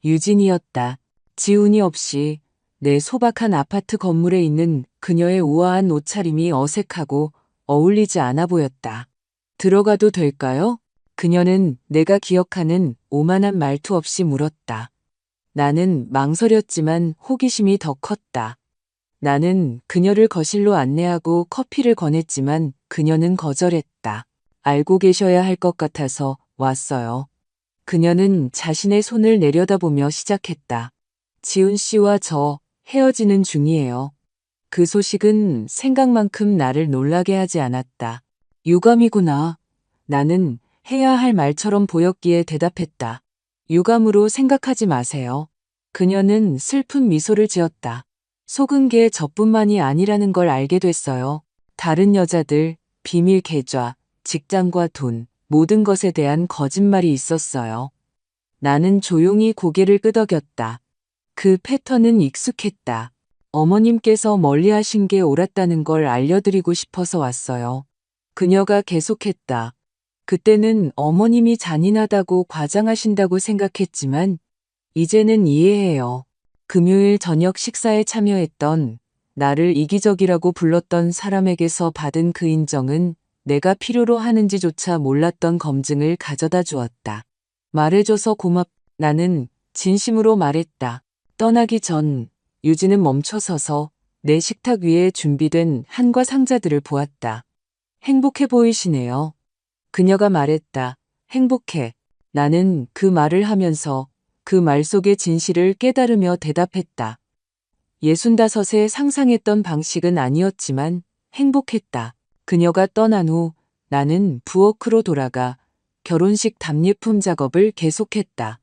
유진이었다. 지훈이 없이 내 소박한 아파트 건물에 있는 그녀의 우아한 옷차림이 어색하고 어울리지 않아 보였다. 들어가도 될까요? 그녀는 내가 기억하는 오만한 말투 없이 물었다. 나는 망설였지만 호기심이 더 컸다. 나는 그녀를 거실로 안내하고 커피를 권했지만 그녀는 거절했다. 알고 계셔야 할 것 같아서 왔어요. 그녀는 자신의 손을 내려다보며 시작했다. 지훈 씨와 저 헤어지는 중이에요. 그 소식은 생각만큼 나를 놀라게 하지 않았다. 유감이구나. 나는 해야 할 말처럼 보였기에 대답했다. 유감으로 생각하지 마세요. 그녀는 슬픈 미소를 지었다. 속은 게 저뿐만이 아니라는 걸 알게 됐어요. 다른 여자들, 비밀 계좌, 직장과 돈, 모든 것에 대한 거짓말이 있었어요. 나는 조용히 고개를 끄덕였다. 그 패턴은 익숙했다. 어머님께서 멀리하신 게 옳았다는 걸 알려드리고 싶어서 왔어요. 그녀가 계속했다. 그때는 어머님이 잔인하다고 과장하신다고 생각했지만 이제는 이해해요. 금요일 저녁 식사에 참여했던 나를 이기적이라고 불렀던 사람에게서 받은 그 인정은 내가 필요로 하는지조차 몰랐던 검증을 가져다 주었다. 말해줘서 나는 진심으로 말했다. 떠나기 전 유진은 멈춰서서 내 식탁 위에 준비된 한과 상자들을 보았다. 행복해 보이시네요. 그녀가 말했다. 행복해. 나는 그 말을 하면서 그 말 속의 진실을 깨달으며 대답했다. 65에 상상했던 방식은 아니었지만 행복했다. 그녀가 떠난 후 나는 부엌으로 돌아가 결혼식 답례품 작업을 계속했다.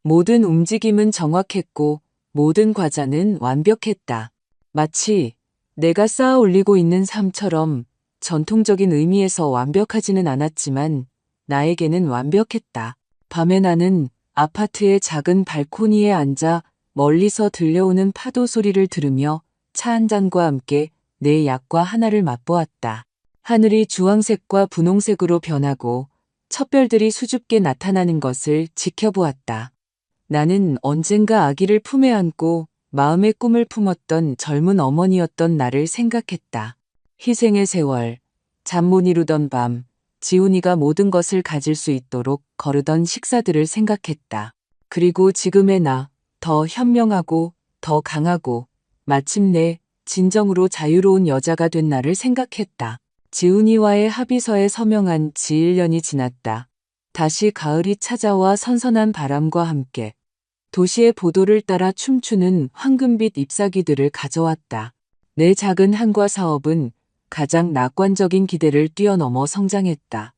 모든 움직임은 정확했고 모든 과자는 완벽했다. 마치 내가 쌓아 올리고 있는 삶처럼 전통적인 의미에서 완벽하지는 않았지만 나에게는 완벽했다. 밤에 나는 아파트의 작은 발코니에 앉아 멀리서 들려오는 파도 소리를 들으며 차 한 잔과 함께 내 약과 하나를 맛보았다. 하늘이 주황색과 분홍색으로 변하고 첫 별들이 수줍게 나타나는 것을 지켜보았다. 나는 언젠가 아기를 품에 안고 마음의 꿈을 품었던 젊은 어머니였던 나를 생각했다. 희생의 세월, 잠 못 이루던 밤, 지훈이가 모든 것을 가질 수 있도록 거르던 식사들을 생각했다. 그리고 지금의 나, 더 현명하고 더 강하고 마침내 진정으로 자유로운 여자가 된 나를 생각했다. 지훈이와의 합의서에 서명한 지 1년이 지났다. 다시 가을이 찾아와 선선한 바람과 함께 도시의 보도를 따라 춤추는 황금빛 잎사귀들을 가져왔다. 내 작은 한과 사업은 가장 낙관적인 기대를 뛰어넘어 성장했다.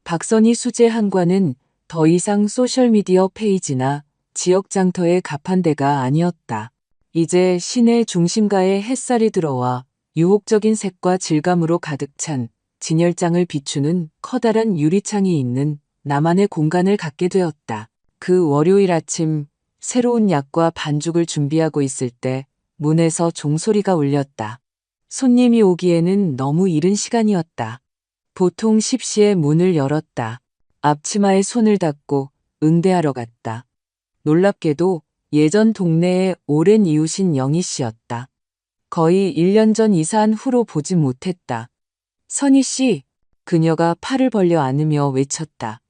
박선희 수제 한과는 더 이상 소셜미디어 페이지나 지역 장터의 가판대가 아니었다. 이제 시내 중심가에 햇살이 들어와 유혹적인 색과 질감으로 가득 찬 진열장을 비추는 커다란 유리창이 있는 나만의 공간을 갖게 되었다. 그 월요일 아침 새로운 약과 반죽을 준비하고 있을 때 문에서 종소리가 울렸다. 손님이 오기에는 너무 이른 시간이었다. 보통 10시에 문을 열었다. 앞치마에 손을 닦고 응대하러 갔다. 놀랍게도 예전 동네의 오랜 이웃인 영희 씨였다. 거의 1년 전 이사한 후로 보지 못했다. 선희 씨, 그녀가 팔을 벌려 안으며 외쳤다.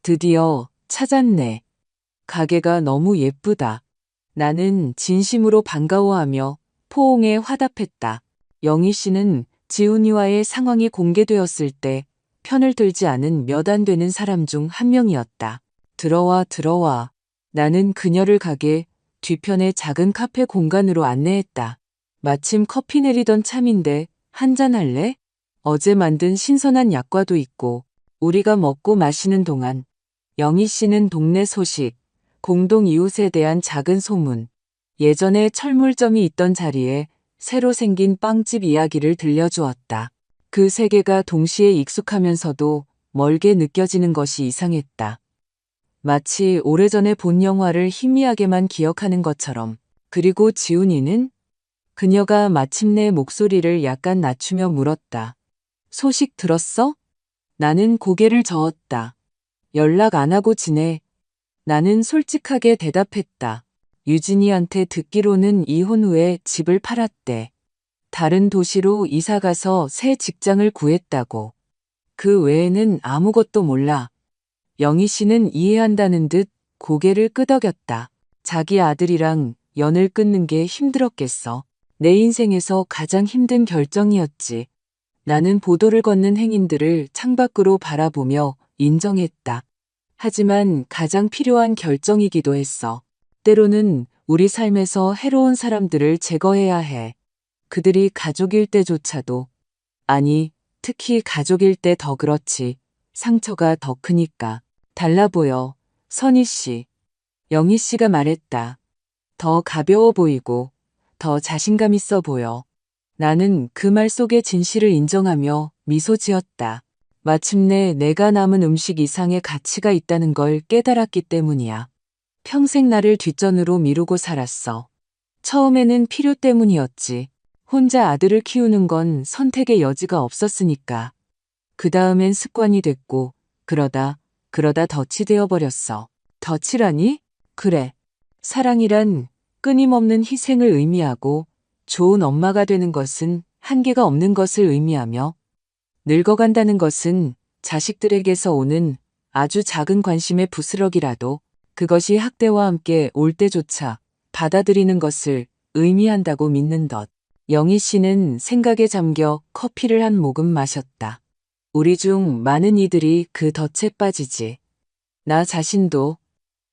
드디어 찾았네. 가게가 너무 예쁘다. 나는 진심으로 반가워하며 포옹에 화답했다. 영희 씨는 지훈이와의 상황이 공개되었을 때 편을 들지 않은 몇 안 되는 사람 중 한 명이었다. 들어와, 들어와. 나는 그녀를 가게 뒤편의 작은 카페 공간으로 안내했다. 마침 커피 내리던 참인데 한잔 할래? 어제 만든 신선한 약과도 있고 우리가 먹고 마시는 동안 영희 씨는 동네 소식, 공동 이웃에 대한 작은 소문, 예전에 철물점이 있던 자리에 새로 생긴 빵집 이야기를 들려주었다. 그 세계가 동시에 익숙하면서도 멀게 느껴지는 것이 이상했다. 마치 오래전에 본 영화를 희미하게만 기억하는 것처럼. 그리고 지훈이는? 그녀가 마침내 목소리를 약간 낮추며 물었다. 소식 들었어? 나는 고개를 저었다. 연락 안 하고 지내. 나는 솔직하게 대답했다. 유진이한테 듣기로는 이혼 후에 집을 팔았대. 다른 도시로 이사가서 새 직장을 구했다고. 그 외에는 아무것도 몰라. 영희 씨는 이해한다는 듯 고개를 끄덕였다. 자기 아들이랑 연을 끊는 게 힘들었겠어. 내 인생에서 가장 힘든 결정이었지. 나는 보도를 걷는 행인들을 창밖으로 바라보며 인정했다. 하지만 가장 필요한 결정이기도 했어. 때로는 우리 삶에서 해로운 사람들을 제거해야 해. 그들이 가족일 때조차도. 아니, 특히 가족일 때 더 그렇지. 상처가 더 크니까. 달라 보여. 선희 씨. 영희 씨가 말했다. 더 가벼워 보이고 더 자신감 있어 보여. 나는 그 말 속의 진실을 인정하며 미소 지었다. 마침내 내가 남은 음식 이상의 가치가 있다는 걸 깨달았기 때문이야. 평생 나를 뒷전으로 미루고 살았어. 처음에는 필요 때문이었지. 혼자 아들을 키우는 건 선택의 여지가 없었으니까. 그 다음엔 습관이 됐고 그러다 덫이 되어버렸어. 덫이라니? 그래. 사랑이란 끊임없는 희생을 의미하고 좋은 엄마가 되는 것은 한계가 없는 것을 의미하며 늙어간다는 것은 자식들에게서 오는 아주 작은 관심의 부스러기라도 그것이 학대와 함께 올 때조차 받아들이는 것을 의미한다고 믿는 것. 영희 씨는 생각에 잠겨 커피를 한 모금 마셨다. 우리 중 많은 이들이 그 덫에 빠지지. 나 자신도.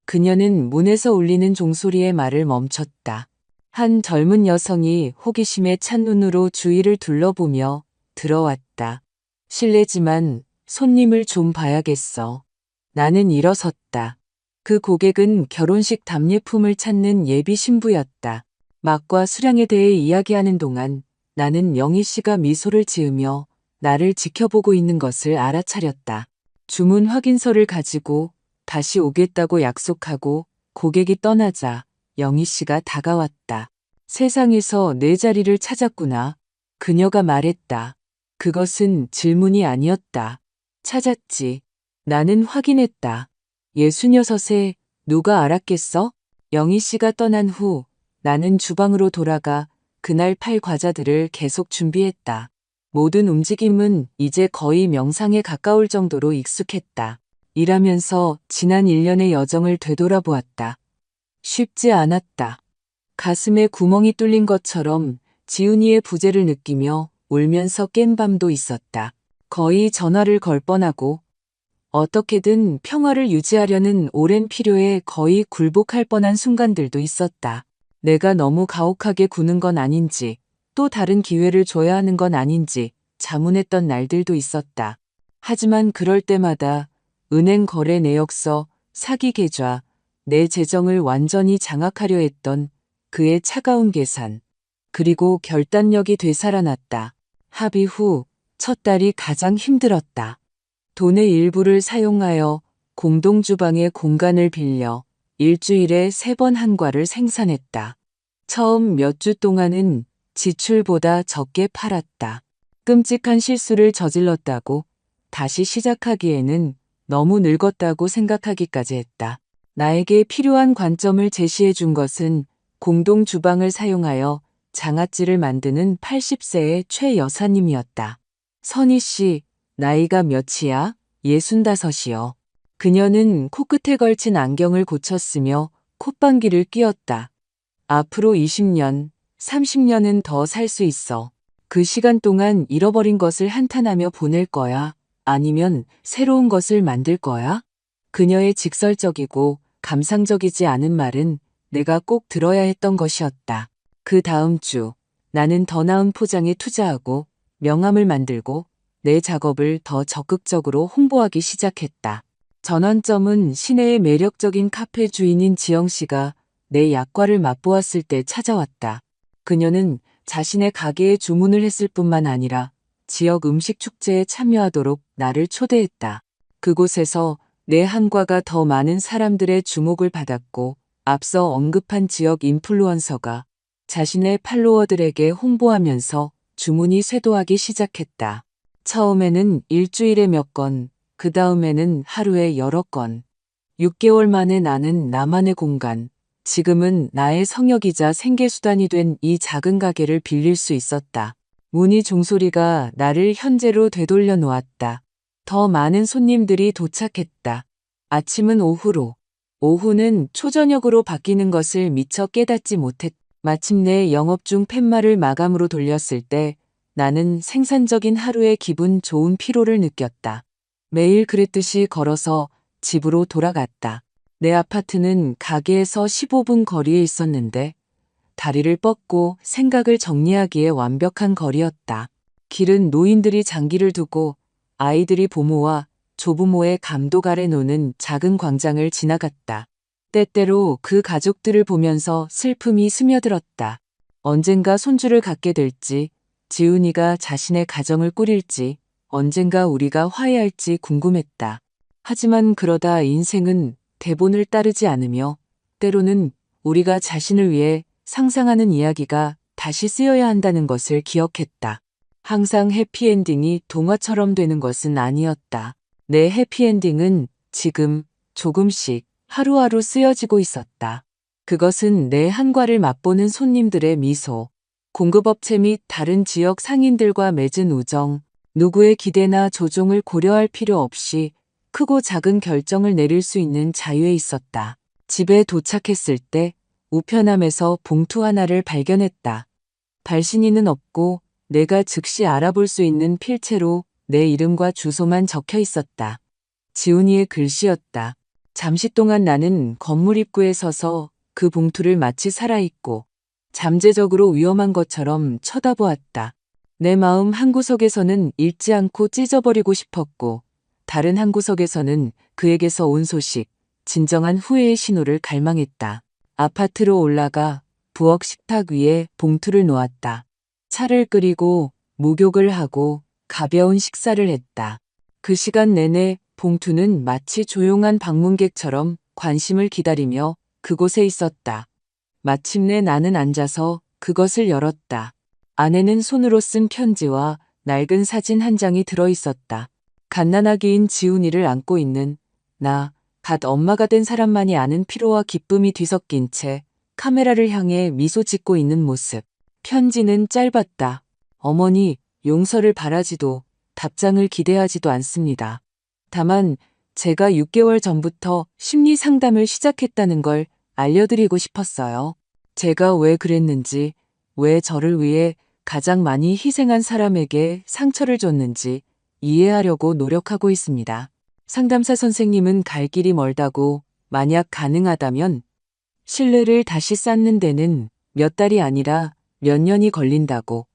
그녀는 문에서 울리는 종소리의 말을 멈췄다. 한 젊은 여성이 호기심에 찬 눈으로 주위를 둘러보며 들어왔다. 실례지만 손님을 좀 봐야겠어. 나는 일어섰다. 그 고객은 결혼식 답례품을 찾는 예비 신부였다. 맛과 수량에 대해 이야기하는 동안 나는 영희 씨가 미소를 지으며 나를 지켜보고 있는 것을 알아차렸다. 주문 확인서를 가지고 다시 오겠다고 약속하고 고객이 떠나자 영희 씨가 다가왔다. 세상에서 내 자리를 찾았구나. 그녀가 말했다. 그것은 질문이 아니었다. 찾았지. 나는 확인했다. 66에 누가 알았겠어? 영희 씨가 떠난 후 나는 주방으로 돌아가 그날 팔 과자들을 계속 준비했다. 모든 움직임은 이제 거의 명상에 가까울 정도로 익숙했다. 일하면서 지난 1년의 여정을 되돌아보았다. 쉽지 않았다. 가슴에 구멍이 뚫린 것처럼 지훈이의 부재를 느끼며 울면서 깬 밤도 있었다. 거의 전화를 걸 뻔하고 어떻게든 평화를 유지하려는 오랜 필요에 거의 굴복할 뻔한 순간들도 있었다. 내가 너무 가혹하게 구는 건 아닌지 또 다른 기회를 줘야 하는 건 아닌지 자문했던 날들도 있었다. 하지만 그럴 때마다 은행 거래 내역서, 사기 계좌, 내 재정을 완전히 장악하려 했던 그의 차가운 계산, 그리고 결단력이 되살아났다. 합의 후 첫 달이 가장 힘들었다. 돈의 일부를 사용하여 공동주방의 공간을 빌려 일주일에 3번 한과를 생산했다. 처음 몇 주 동안은 지출보다 적게 팔았다. 끔찍한 실수를 저질렀다고 다시 시작하기에는 너무 늙었다고 생각하기까지 했다. 나에게 필요한 관점을 제시해 준 것은 공동 주방을 사용하여 장아찌를 만드는 80세의 최 여사님이었다. 선희 씨, 나이가 몇이야? 65이요. 그녀는 코끝에 걸친 안경을 고쳤으며 콧방귀를 뀌었다. 앞으로 20년, 30년은 더 살 수 있어. 그 시간 동안 잃어버린 것을 한탄하며 보낼 거야? 아니면 새로운 것을 만들 거야? 그녀의 직설적이고 감상적이지 않은 말은 내가 꼭 들어야 했던 것이었다. 그 다음 주 나는 더 나은 포장에 투자하고 명함을 만들고 내 작업을 더 적극적으로 홍보하기 시작했다. 전환점은 시내의 매력적인 카페 주인인 지영 씨가 내 약과를 맛보았을 때 찾아왔다. 그녀는 자신의 가게에 주문을 했을 뿐만 아니라 지역 음식 축제에 참여하도록 나를 초대했다. 그곳에서 내 한과가 더 많은 사람들의 주목을 받았고 앞서 언급한 지역 인플루언서가 자신의 팔로워들에게 홍보하면서 주문이 쇄도하기 시작했다. 처음에는 일주일에 몇 건, 그 다음에는 하루에 여러 건. 6개월 만에 나는 나만의 공간, 지금은 나의 성역이자 생계수단이 된 이 작은 가게를 빌릴 수 있었다. 문의 종소리가 나를 현재로 되돌려 놓았다. 더 많은 손님들이 도착했다. 아침은 오후로, 오후는 초저녁으로 바뀌는 것을 미처 깨닫지 못했다. 마침내 영업 중 팻말을 마감으로 돌렸을 때 나는 생산적인 하루의 기분 좋은 피로를 느꼈다. 매일 그랬듯이 걸어서 집으로 돌아갔다. 내 아파트는 가게에서 15분 거리에 있었는데 다리를 뻗고 생각을 정리하기에 완벽한 거리였다. 길은 노인들이 장기를 두고 아이들이 부모와 조부모의 감독 아래 노는 작은 광장을 지나갔다. 때때로 그 가족들을 보면서 슬픔이 스며들었다. 언젠가 손주를 갖게 될지, 지훈이가 자신의 가정을 꾸릴지, 언젠가 우리가 화해할지 궁금했다. 하지만 그러다 인생은 대본을 따르지 않으며 때로는 우리가 자신을 위해 상상하는 이야기가 다시 쓰여야 한다는 것을 기억했다. 항상 해피엔딩이 동화처럼 되는 것은 아니었다. 내 해피엔딩은 지금 조금씩 하루하루 쓰여지고 있었다. 그것은 내 한과를 맛보는 손님들의 미소, 공급업체 및 다른 지역 상인들과 맺은 우정, 누구의 기대나 조종을 고려할 필요 없이 크고 작은 결정을 내릴 수 있는 자유에 있었다. 집에 도착했을 때 우편함에서 봉투 하나를 발견했다. 발신인은 없고 내가 즉시 알아볼 수 있는 필체로 내 이름과 주소만 적혀 있었다. 지훈이의 글씨였다. 잠시 동안 나는 건물 입구에 서서 그 봉투를 마치 살아있고 잠재적으로 위험한 것처럼 쳐다보았다. 내 마음 한구석에서는 읽지 않고 찢어버리고 싶었고 다른 한구석에서는 그에게서 온 소식, 진정한 후회의 신호를 갈망했다. 아파트로 올라가 부엌 식탁 위에 봉투를 놓았다. 차를 끓이고 목욕을 하고 가벼운 식사를 했다. 그 시간 내내 봉투는 마치 조용한 방문객처럼 관심을 기다리며 그곳에 있었다. 마침내 나는 앉아서 그것을 열었다. 안에는 손으로 쓴 편지와 낡은 사진 한 장이 들어 있었다. 갓난아기인 지훈이를 안고 있는 나, 갓 엄마가 된 사람만이 아는 피로와 기쁨이 뒤섞인 채 카메라를 향해 미소 짓고 있는 모습. 편지는 짧았다. 어머니, 용서를 바라지도 답장을 기대하지도 않습니다. 다만 제가 6개월 전부터 심리 상담을 시작했다는 걸 알려드리고 싶었어요. 제가 왜 그랬는지, 왜 저를 위해 가장 많이 희생한 사람에게 상처를 줬는지 이해하려고 노력하고 있습니다. 상담사 선생님은 갈 길이 멀다고, 만약 가능하다면 신뢰를 다시 쌓는 데는 몇 달이 아니라 몇 년이 걸린다고,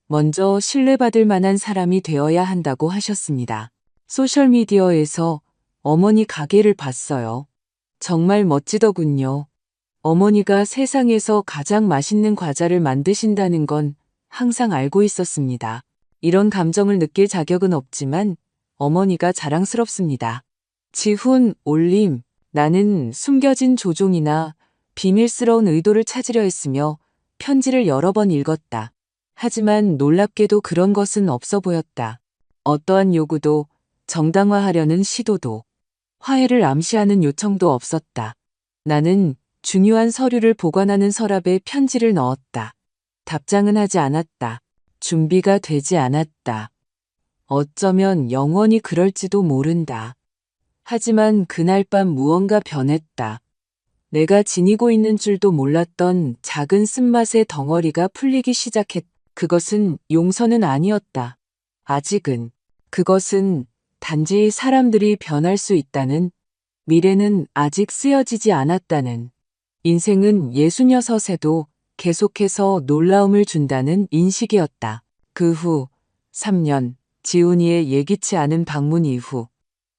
먼저 신뢰받을 만한 사람이 되어야 한다고 하셨습니다. 소셜미디어에서 어머니 가게를 봤어요. 정말 멋지더군요. 어머니가 세상에서 가장 맛있는 과자를 만드신다는 건 항상 알고 있었습니다. 이런 감정을 느낄 자격은 없지만 어머니가 자랑스럽습니다. 지훈 올림, 나는 숨겨진 조종이나 비밀스러운 의도를 찾으려 했으며 편지를 여러 번 읽었다. 하지만 놀랍게도 그런 것은 없어 보였다. 어떠한 요구도, 정당화하려는 시도도, 화해를 암시하는 요청도 없었다. 나는 중요한 서류를 보관하는 서랍에 편지를 넣었다. 답장은 하지 않았다. 준비가 되지 않았다. 어쩌면 영원히 그럴지도 모른다. 하지만 그날 밤 무언가 변했다. 내가 지니고 있는 줄도 몰랐던 작은 쓴맛의 덩어리가 풀리기 시작했다. 그것은 용서는 아니었다. 아직은. 그것은 단지 사람들이 변할 수 있다는, 미래는 아직 쓰여지지 않았다는, 인생은 66에도 계속해서 놀라움을 준다는 인식이었다. 그 후 3년, 지훈이의 예기치 않은 방문 이후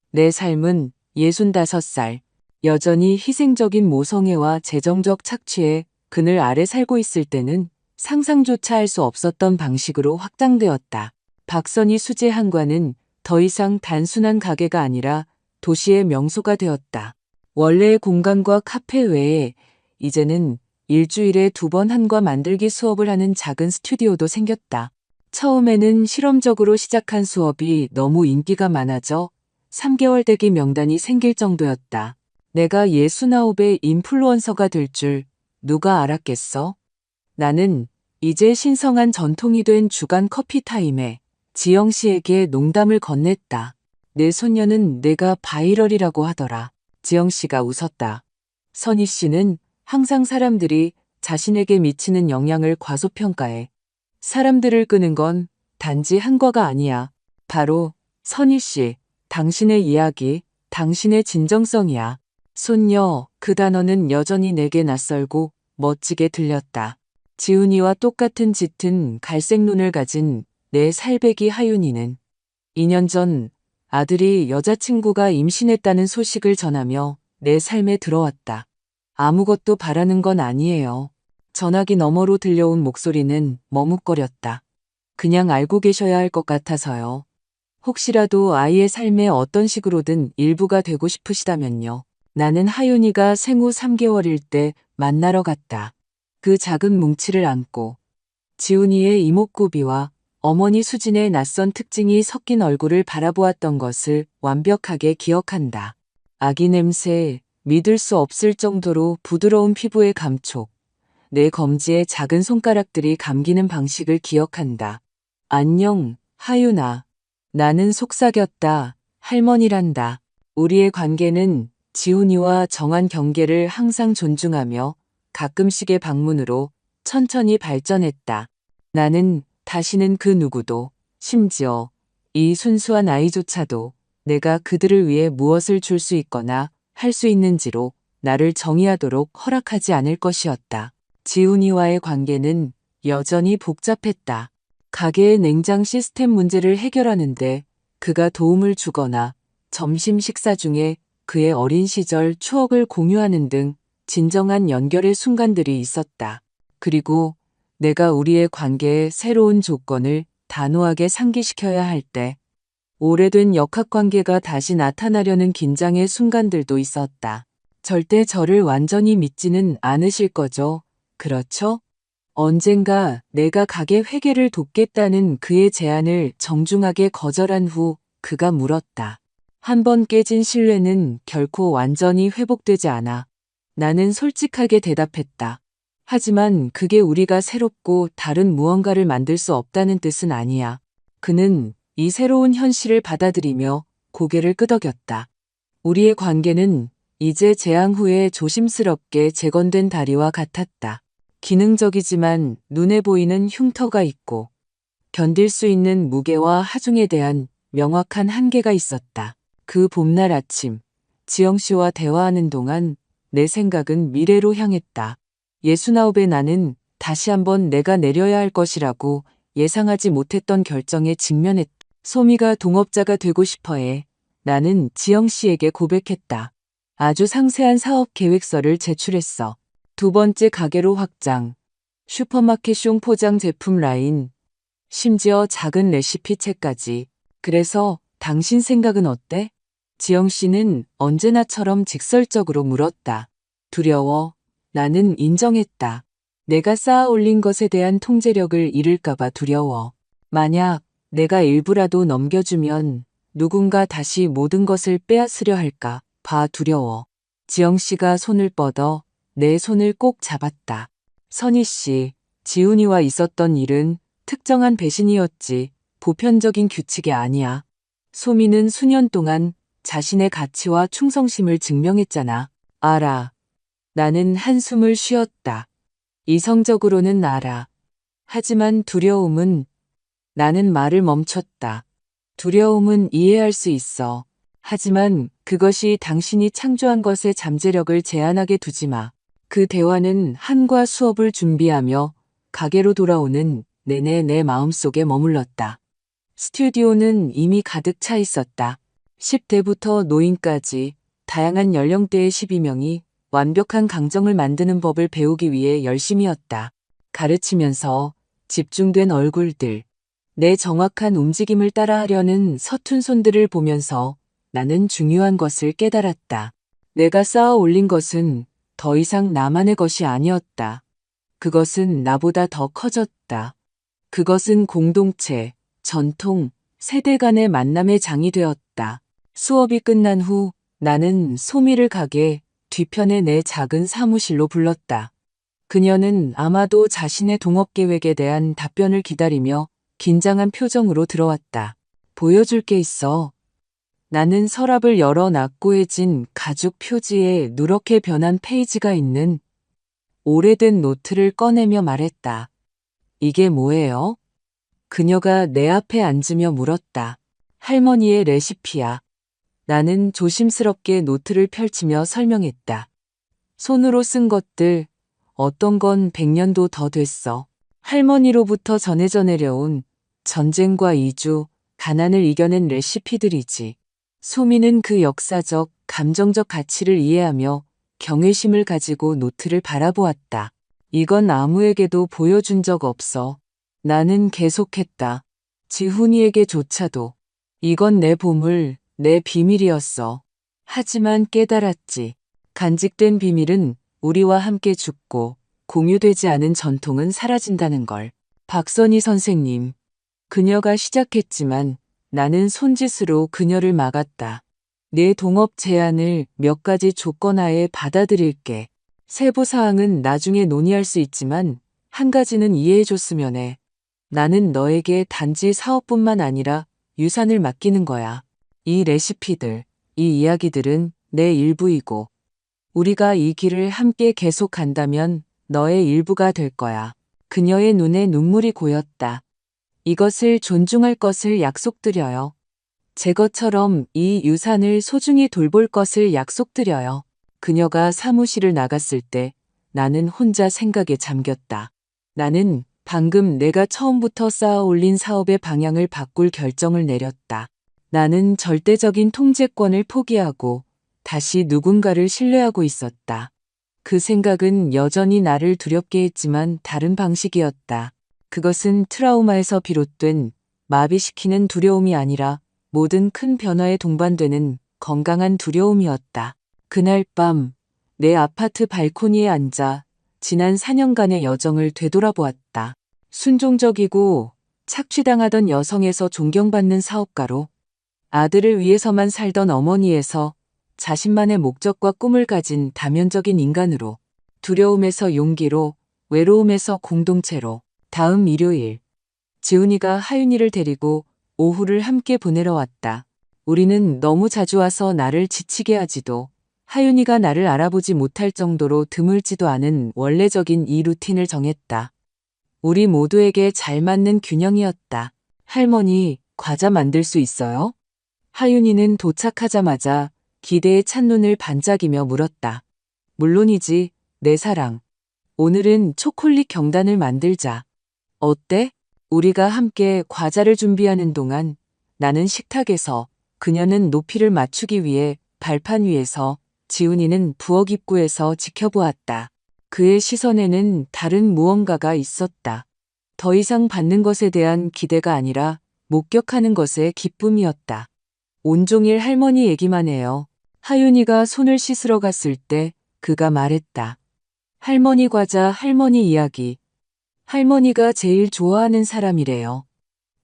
내 삶은 65살, 여전히 희생적인 모성애와 재정적 착취에 그늘 아래 살고 있을 때는 상상조차 할 수 없었던 방식으로 확장되었다. 박선희 수제 한과는 더 이상 단순한 가게가 아니라 도시의 명소가 되었다. 원래의 공간과 카페 외에 이제는 일주일에 2번 한과 만들기 수업을 하는 작은 스튜디오도 생겼다. 처음에는 실험적으로 시작한 수업이 너무 인기가 많아져 3개월 대기 명단이 생길 정도였다. 내가 69의 인플루언서가 될 줄 누가 알았겠어? 나는 이제 신성한 전통이 된 주간 커피타임에 지영 씨에게 농담을 건넸다. 내 소녀는 내가 바이럴이라고 하더라. 지영 씨가 웃었다. 선희 씨는 항상 사람들이 자신에게 미치는 영향을 과소평가해. 사람들을 끄는 건 단지 한과가 아니야. 바로 선희 씨, 당신의 이야기, 당신의 진정성이야. 손녀, 그 단어는 여전히 내게 낯설고 멋지게 들렸다. 지훈이와 똑같은 짙은 갈색 눈을 가진 내 살배기 하윤이는 2년 전 아들이 여자친구가 임신했다는 소식을 전하며 내 삶에 들어왔다. 아무것도 바라는 건 아니에요. 전화기 너머로 들려온 목소리는 머뭇거렸다. 그냥 알고 계셔야 할 것 같아서요. 혹시라도 아이의 삶에 어떤 식으로든 일부가 되고 싶으시다면요. 나는 하윤이가 생후 3개월일 때 만나러 갔다. 그 작은 뭉치를 안고 지훈이의 이목구비와 어머니 수진의 낯선 특징이 섞인 얼굴을 바라보았던 것을 완벽하게 기억한다. 아기 냄새, 믿을 수 없을 정도로 부드러운 피부의 감촉, 내 검지에 작은 손가락들이 감기는 방식을 기억한다. 안녕, 하윤아. 나는 속삭였다. 할머니란다. 우리의 관계는 지훈이와 정한 경계를 항상 존중하며 가끔씩의 방문으로 천천히 발전했다. 나는 다시는 그 누구도, 심지어 이 순수한 아이조차도 내가 그들을 위해 무엇을 줄 수 있거나 할 수 있는지로 나를 정의하도록 허락하지 않을 것이었다. 지훈이와의 관계는 여전히 복잡했다. 가게의 냉장 시스템 문제를 해결하는데 그가 도움을 주거나 점심 식사 중에 그의 어린 시절 추억을 공유하는 등 진정한 연결의 순간들이 있었다. 그리고 내가 우리의 관계의 새로운 조건을 단호하게 상기시켜야 할 때 오래된 역학관계가 다시 나타나려는 긴장의 순간들도 있었다. 절대 저를 완전히 믿지는 않으실 거죠? 그렇죠? 언젠가 내가 가게 회계를 돕겠다는 그의 제안을 정중하게 거절한 후 그가 물었다. 한 번 깨진 신뢰는 결코 완전히 회복되지 않아. 나는 솔직하게 대답했다. 하지만 그게 우리가 새롭고 다른 무언가를 만들 수 없다는 뜻은 아니야. 그는 이 새로운 현실을 받아들이며 고개를 끄덕였다. 우리의 관계는 이제 재앙 후에 조심스럽게 재건된 다리와 같았다. 기능적이지만 눈에 보이는 흉터가 있고 견딜 수 있는 무게와 하중에 대한 명확한 한계가 있었다. 그 봄날 아침, 지영 씨와 대화하는 동안 내 생각은 미래로 향했다. 69의 나는 다시 한번 내가 내려야 할 것이라고 예상하지 못했던 결정에 직면했다. 소미가 동업자가 되고 싶어해 나는 지영 씨에게 고백했다. 아주 상세한 사업 계획서를 제출했어. 두 번째 가게로 확장, 슈퍼마켓용 포장 제품 라인, 심지어 작은 레시피 책까지. 그래서 당신 생각은 어때? 지영 씨는 언제나처럼 직설적으로 물었다. 두려워. 나는 인정했다. 내가 쌓아 올린 것에 대한 통제력을 잃을까봐 두려워. 만약 내가 일부라도 넘겨주면 누군가 다시 모든 것을 빼앗으려 할까 봐 두려워. 지영 씨가 손을 뻗어 내 손을 꼭 잡았다. 선희 씨, 지훈이와 있었던 일은 특정한 배신이었지 보편적인 규칙이 아니야. 소미는 수년 동안 자신의 가치와 충성심을 증명했잖아. 알아. 나는 한숨을 쉬었다. 이성적으로는 알아. 하지만 두려움은 나는 말을 멈췄다. 두려움은 이해할 수 있어. 하지만 그것이 당신이 창조한 것의 잠재력을 제한하게 두지 마. 그 대화는 한과 수업을 준비하며 가게로 돌아오는 내내 내 마음속에 머물렀다. 스튜디오는 이미 가득 차 있었다. 10대부터 노인까지 다양한 연령대의 12명이 완벽한 강정을 만드는 법을 배우기 위해 열심이었다. 가르치면서 집중된 얼굴들, 내 정확한 움직임을 따라하려는 서툰 손들을 보면서 나는 중요한 것을 깨달았다. 내가 쌓아 올린 것은 더 이상 나만의 것이 아니었다. 그것은 나보다 더 커졌다. 그것은 공동체, 전통, 세대 간의 만남의 장이 되었다. 수업이 끝난 후 나는 소미를 가게 뒤편의 내 작은 사무실로 불렀다. 그녀는 아마도 자신의 동업 계획에 대한 답변을 기다리며 긴장한 표정으로 들어왔다. 보여줄 게 있어. 나는 서랍을 열어 낙고해진 가죽 표지에 누렇게 변한 페이지가 있는 오래된 노트를 꺼내며 말했다. 이게 뭐예요? 그녀가 내 앞에 앉으며 물었다. 할머니의 레시피야. 나는 조심스럽게 노트를 펼치며 설명했다. 손으로 쓴 것들, 어떤 건 100년도 더 됐어. 할머니로부터 전해져 내려온 전쟁과 이주, 가난을 이겨낸 레시피들이지. 소미는 그 역사적, 감정적 가치를 이해하며 경외심을 가지고 노트를 바라보았다. 이건 아무에게도 보여준 적 없어. 나는 계속했다. 지훈이에게조차도. 이건 내 보물, 내 비밀이었어. 하지만 깨달았지. 간직된 비밀은 우리와 함께 죽고 공유되지 않은 전통은 사라진다는 걸. 박선희 선생님. 그녀가 시작했지만 나는 손짓으로 그녀를 막았다. 내 동업 제안을 몇 가지 조건하에 받아들일게. 세부 사항은 나중에 논의할 수 있지만 한 가지는 이해해줬으면 해. 나는 너에게 단지 사업뿐만 아니라 유산을 맡기는 거야. 이 레시피들, 이 이야기들은 내 일부이고 우리가 이 길을 함께 계속 간다면 너의 일부가 될 거야. 그녀의 눈에 눈물이 고였다. 이것을 존중할 것을 약속드려요. 제 것처럼 이 유산을 소중히 돌볼 것을 약속드려요. 그녀가 사무실을 나갔을 때 나는 혼자 생각에 잠겼다. 나는 방금 내가 처음부터 쌓아 올린 사업의 방향을 바꿀 결정을 내렸다. 나는 절대적인 통제권을 포기하고 다시 누군가를 신뢰하고 있었다. 그 생각은 여전히 나를 두렵게 했지만 다른 방식이었다. 그것은 트라우마에서 비롯된 마비시키는 두려움이 아니라 모든 큰 변화에 동반되는 건강한 두려움이었다. 그날 밤 내 아파트 발코니에 앉아 지난 4년간의 여정을 되돌아보았다. 순종적이고 착취당하던 여성에서 존경받는 사업가로, 아들을 위해서만 살던 어머니에서 자신만의 목적과 꿈을 가진 다면적인 인간으로, 두려움에서 용기로, 외로움에서 공동체로. 다음 일요일, 지훈이가 하윤이를 데리고 오후를 함께 보내러 왔다. 우리는 너무 자주 와서 나를 지치게 하지도, 하윤이가 나를 알아보지 못할 정도로 드물지도 않은 원래적인 이 루틴을 정했다. 우리 모두에게 잘 맞는 균형이었다. 할머니, 과자 만들 수 있어요? 하윤이는 도착하자마자 기대에 찬 눈을 반짝이며 물었다. 물론이지, 내 사랑. 오늘은 초콜릿 경단을 만들자. 어때? 우리가 함께 과자를 준비하는 동안 나는 식탁에서, 그녀는 높이를 맞추기 위해 발판 위에서, 지훈이는 부엌 입구에서 지켜보았다. 그의 시선에는 다른 무언가가 있었다. 더 이상 받는 것에 대한 기대가 아니라 목격하는 것의 기쁨이었다. 온종일 할머니 얘기만 해요. 하윤이가 손을 씻으러 갔을 때 그가 말했다. 할머니 과자, 할머니 이야기. 할머니가 제일 좋아하는 사람이래요.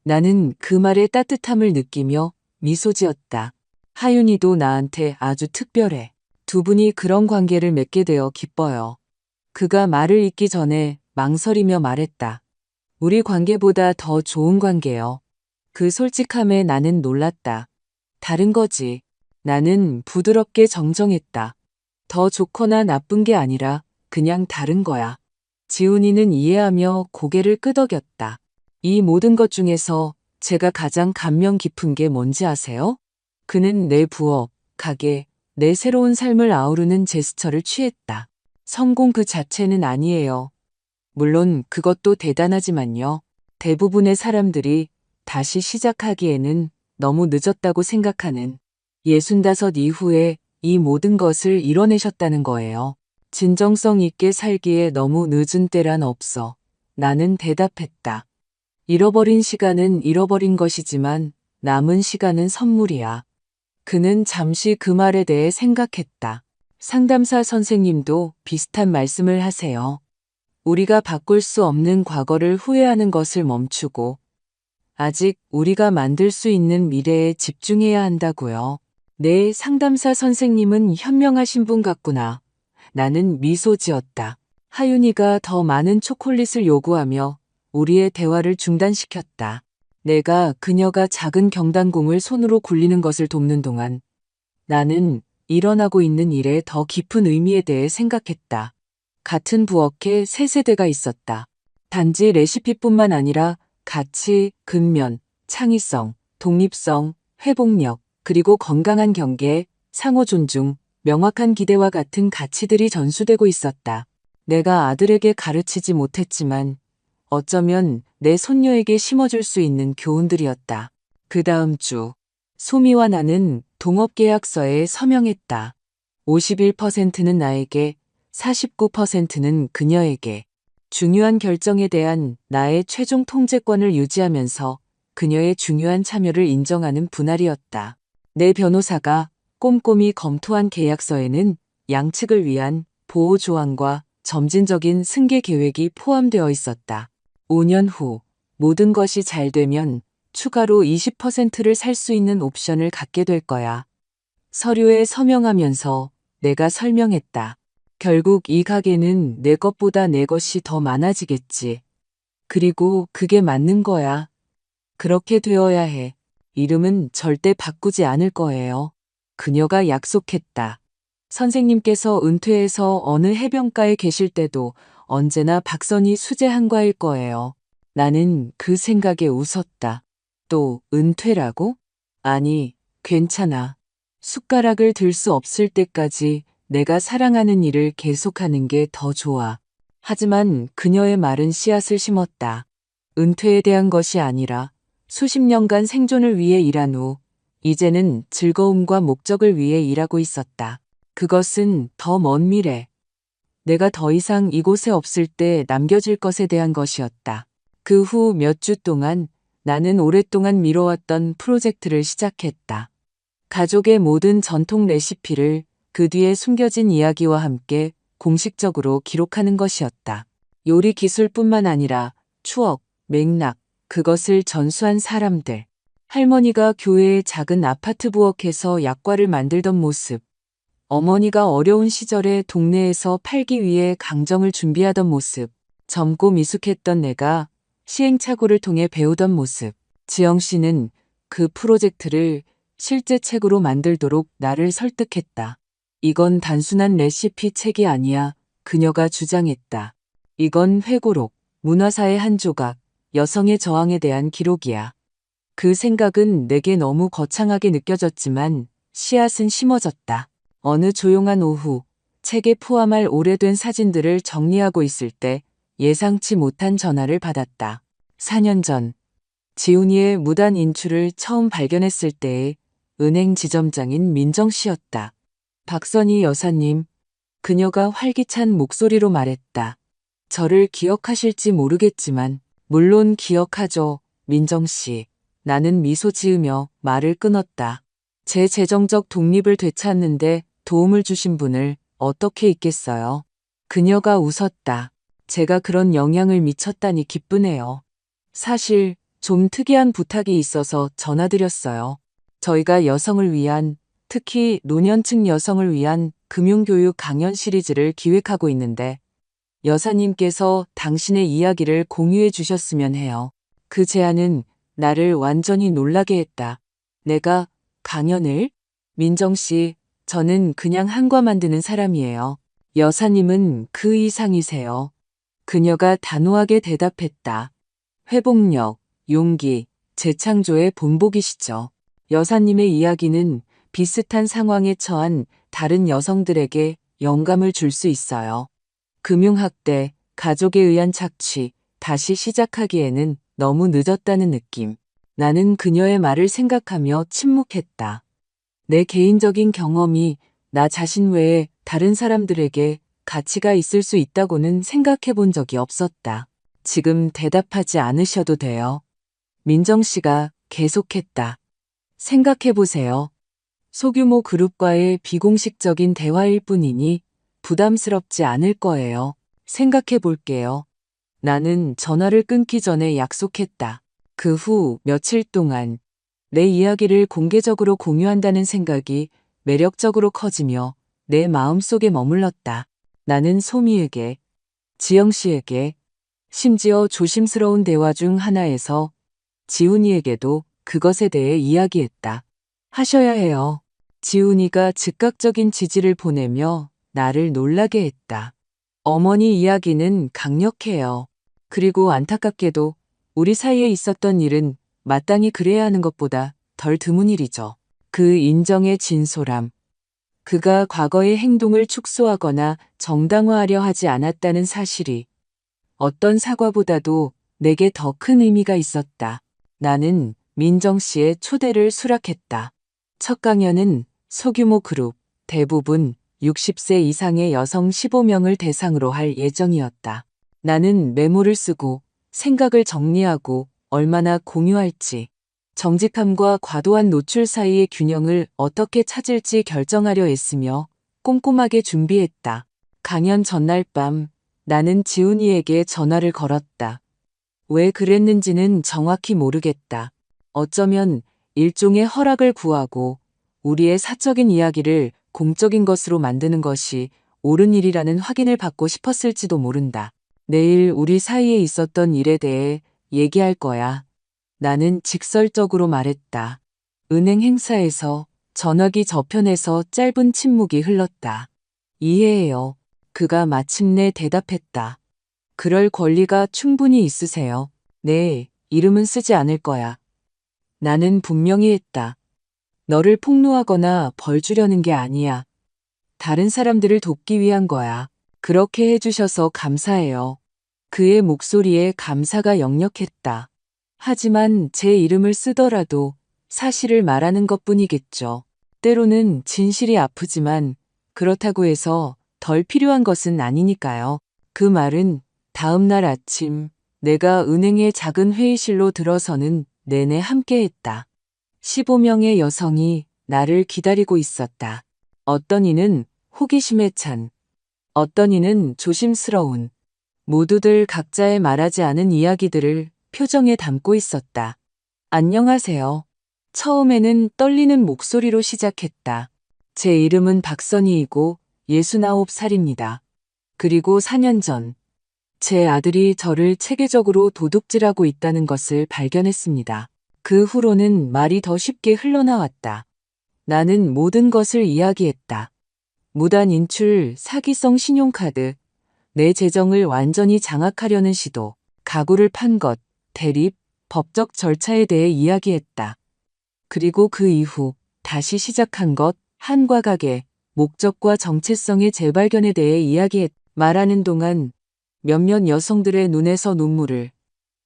나는 그 말의 따뜻함을 느끼며 미소 지었다. 하윤이도 나한테 아주 특별해. 두 분이 그런 관계를 맺게 되어 기뻐요. 그가 말을 잇기 전에 망설이며 말했다. 우리 관계보다 더 좋은 관계요. 그 솔직함에 나는 놀랐다. 다른 거지. 나는 부드럽게 정정했다. 더 좋거나 나쁜 게 아니라 그냥 다른 거야. 지훈이는 이해하며 고개를 끄덕였다. 이 모든 것 중에서 제가 가장 감명 깊은 게 뭔지 아세요? 그는 내 부엌, 가게, 내 새로운 삶을 아우르는 제스처를 취했다. 성공 그 자체는 아니에요. 물론 그것도 대단하지만요. 대부분의 사람들이 다시 시작하기에는 너무 늦었다고 생각하는 65 이후에 이 모든 것을 이뤄내셨다는 거예요. 진정성 있게 살기에 너무 늦은 때란 없어. 나는 대답했다. 잃어버린 시간은 잃어버린 것이지만 남은 시간은 선물이야. 그는 잠시 그 말에 대해 생각했다. 상담사 선생님도 비슷한 말씀을 하세요. 우리가 바꿀 수 없는 과거를 후회하는 것을 멈추고 아직 우리가 만들 수 있는 미래에 집중해야 한다고요. 네, 상담사 선생님은 현명하신 분 같구나. 나는 미소 지었다. 하윤이가 더 많은 초콜릿을 요구하며 우리의 대화를 중단시켰다. 내가 그녀가 작은 경단공을 손으로 굴리는 것을 돕는 동안 나는 일어나고 있는 일에 더 깊은 의미에 대해 생각했다. 같은 부엌에 세 세대가 있었다. 단지 레시피뿐만 아니라 가치, 근면, 창의성, 독립성, 회복력, 그리고 건강한 경계, 상호 존중, 명확한 기대와 같은 가치들이 전수되고 있었다. 내가 아들에게 가르치지 못했지만 어쩌면 내 손녀에게 심어줄 수 있는 교훈들이었다. 그 다음 주, 소미와 나는 동업계약서에 서명했다. 51%는 나에게, 49%는 그녀에게. 중요한 결정에 대한 나의 최종 통제권을 유지하면서 그녀의 중요한 참여를 인정하는 분할이었다. 내 변호사가 꼼꼼히 검토한 계약서에는 양측을 위한 보호 조항과 점진적인 승계 계획이 포함되어 있었다. 5년 후 모든 것이 잘 되면 추가로 20%를 살 수 있는 옵션을 갖게 될 거야. 서류에 서명하면서 내가 설명했다. 결국 이 가게는 내 것보다 내 것이 더 많아지겠지. 그리고 그게 맞는 거야. 그렇게 되어야 해. 이름은 절대 바꾸지 않을 거예요. 그녀가 약속했다. 선생님께서 은퇴해서 어느 해변가에 계실 때도 언제나 박선희 수제 한과일 거예요. 나는 그 생각에 웃었다. 또 은퇴라고? 아니, 괜찮아. 숟가락을 들 수 없을 때까지 내가 사랑하는 일을 계속하는 게 더 좋아. 하지만 그녀의 말은 씨앗을 심었다. 은퇴에 대한 것이 아니라 수십 년간 생존을 위해 일한 후 이제는 즐거움과 목적을 위해 일하고 있었다. 그것은 더 먼 미래. 내가 더 이상 이곳에 없을 때 남겨질 것에 대한 것이었다. 그 후 몇 주 동안 나는 오랫동안 미뤄왔던 프로젝트를 시작했다. 가족의 모든 전통 레시피를 그 뒤에 숨겨진 이야기와 함께 공식적으로 기록하는 것이었다. 요리 기술뿐만 아니라 추억, 맥락, 그것을 전수한 사람들. 할머니가 교회의 작은 아파트 부엌에서 약과를 만들던 모습. 어머니가 어려운 시절에 동네에서 팔기 위해 강정을 준비하던 모습. 젊고 미숙했던 내가 시행착오를 통해 배우던 모습. 지영 씨는 그 프로젝트를 실제 책으로 만들도록 나를 설득했다. 이건 단순한 레시피 책이 아니야. 그녀가 주장했다. 이건 회고록, 문화사의 한 조각, 여성의 저항에 대한 기록이야. 그 생각은 내게 너무 거창하게 느껴졌지만 씨앗은 심어졌다. 어느 조용한 오후, 책에 포함할 오래된 사진들을 정리하고 있을 때 예상치 못한 전화를 받았다. 4년 전, 지훈이의 무단 인출을 처음 발견했을 때의 은행 지점장인 민정 씨였다. 박선희 여사님, 그녀가 활기찬 목소리로 말했다. 저를 기억하실지 모르겠지만, 물론 기억하죠, 민정 씨. 나는 미소 지으며 말을 끊었다. 제 재정적 독립을 되찾는데 도움을 주신 분을 어떻게 잊겠어요? 그녀가 웃었다. 제가 그런 영향을 미쳤다니 기쁘네요. 사실 좀 특이한 부탁이 있어서 전화드렸어요. 저희가 여성을 위한, 특히 노년층 여성을 위한 금융교육 강연 시리즈를 기획하고 있는데 여사님께서 당신의 이야기를 공유해 주셨으면 해요. 그 제안은 나를 완전히 놀라게 했다. 내가 강연을? 민정 씨, 저는 그냥 한과 만드는 사람이에요. 여사님은 그 이상이세요. 그녀가 단호하게 대답했다. 회복력, 용기, 재창조의 본보기시죠. 여사님의 이야기는 비슷한 상황에 처한 다른 여성들에게 영감을 줄 수 있어요. 금융학대, 가족에 의한 착취, 다시 시작하기에는 너무 늦었다는 느낌. 나는 그녀의 말을 생각하며 침묵했다. 내 개인적인 경험이 나 자신 외에 다른 사람들에게 가치가 있을 수 있다고는 생각해 본 적이 없었다. 지금 대답하지 않으셔도 돼요. 민정 씨가 계속했다. 생각해 보세요. 소규모 그룹과의 비공식적인 대화일 뿐이니 부담스럽지 않을 거예요. 생각해 볼게요. 나는 전화를 끊기 전에 약속했다. 그 후 며칠 동안 내 이야기를 공개적으로 공유한다는 생각이 매력적으로 커지며 내 마음속에 머물렀다. 나는 소미에게, 지영 씨에게, 심지어 조심스러운 대화 중 하나에서 지훈이에게도 그것에 대해 이야기했다. 하셔야 해요. 지훈이가 즉각적인 지지를 보내며 나를 놀라게 했다. 어머니 이야기는 강력해요. 그리고 안타깝게도 우리 사이에 있었던 일은 마땅히 그래야 하는 것보다 덜 드문 일이죠. 그 인정의 진솔함. 그가 과거의 행동을 축소하거나 정당화하려 하지 않았다는 사실이 어떤 사과보다도 내게 더 큰 의미가 있었다. 나는 민정 씨의 초대를 수락했다. 첫 강연은 소규모 그룹, 대부분 60세 이상의 여성 15명을 대상으로 할 예정이었다. 나는 메모를 쓰고 생각을 정리하고 얼마나 공유할지, 정직함과 과도한 노출 사이의 균형을 어떻게 찾을지 결정하려 했으며 꼼꼼하게 준비했다. 강연 전날 밤 나는 지훈이에게 전화를 걸었다. 왜 그랬는지는 정확히 모르겠다. 어쩌면 일종의 허락을 구하고 우리의 사적인 이야기를 공적인 것으로 만드는 것이 옳은 일이라는 확인을 받고 싶었을지도 모른다. 내일 우리 사이에 있었던 일에 대해 얘기할 거야. 나는 직설적으로 말했다. 은행 행사에서 전화기 저편에서 짧은 침묵이 흘렀다. 이해해요. 그가 마침내 대답했다. 그럴 권리가 충분히 있으세요. 네, 이름은 쓰지 않을 거야. 나는 분명히 했다. 너를 폭로하거나 벌 주려는 게 아니야. 다른 사람들을 돕기 위한 거야. 그렇게 해주셔서 감사해요. 그의 목소리에 감사가 역력했다. 하지만 제 이름을 쓰더라도 사실을 말하는 것뿐이겠죠. 때로는 진실이 아프지만 그렇다고 해서 덜 필요한 것은 아니니까요. 그 말은 다음 날 아침 내가 은행의 작은 회의실로 들어서는 내내 함께했다. 15명의 여성이 나를 기다리고 있었다. 어떤 이는 호기심에 찬, 어떤 이는 조심스러운, 모두들 각자의 말하지 않은 이야기들을 표정에 담고 있었다. 안녕하세요. 처음에는 떨리는 목소리로 시작했다. 제 이름은 박선희이고 69살입니다. 그리고 4년 전, 제 아들이 저를 체계적으로 도둑질하고 있다는 것을 발견했습니다. 그 후로는 말이 더 쉽게 흘러나왔다. 나는 모든 것을 이야기했다. 무단 인출, 사기성 신용카드, 내 재정을 완전히 장악하려는 시도, 가구를 판 것, 대립, 법적 절차에 대해 이야기했다. 그리고 그 이후 다시 시작한 것, 한과 가게, 목적과 정체성의 재발견에 대해 말하는 동안 몇몇 여성들의 눈에서 눈물을,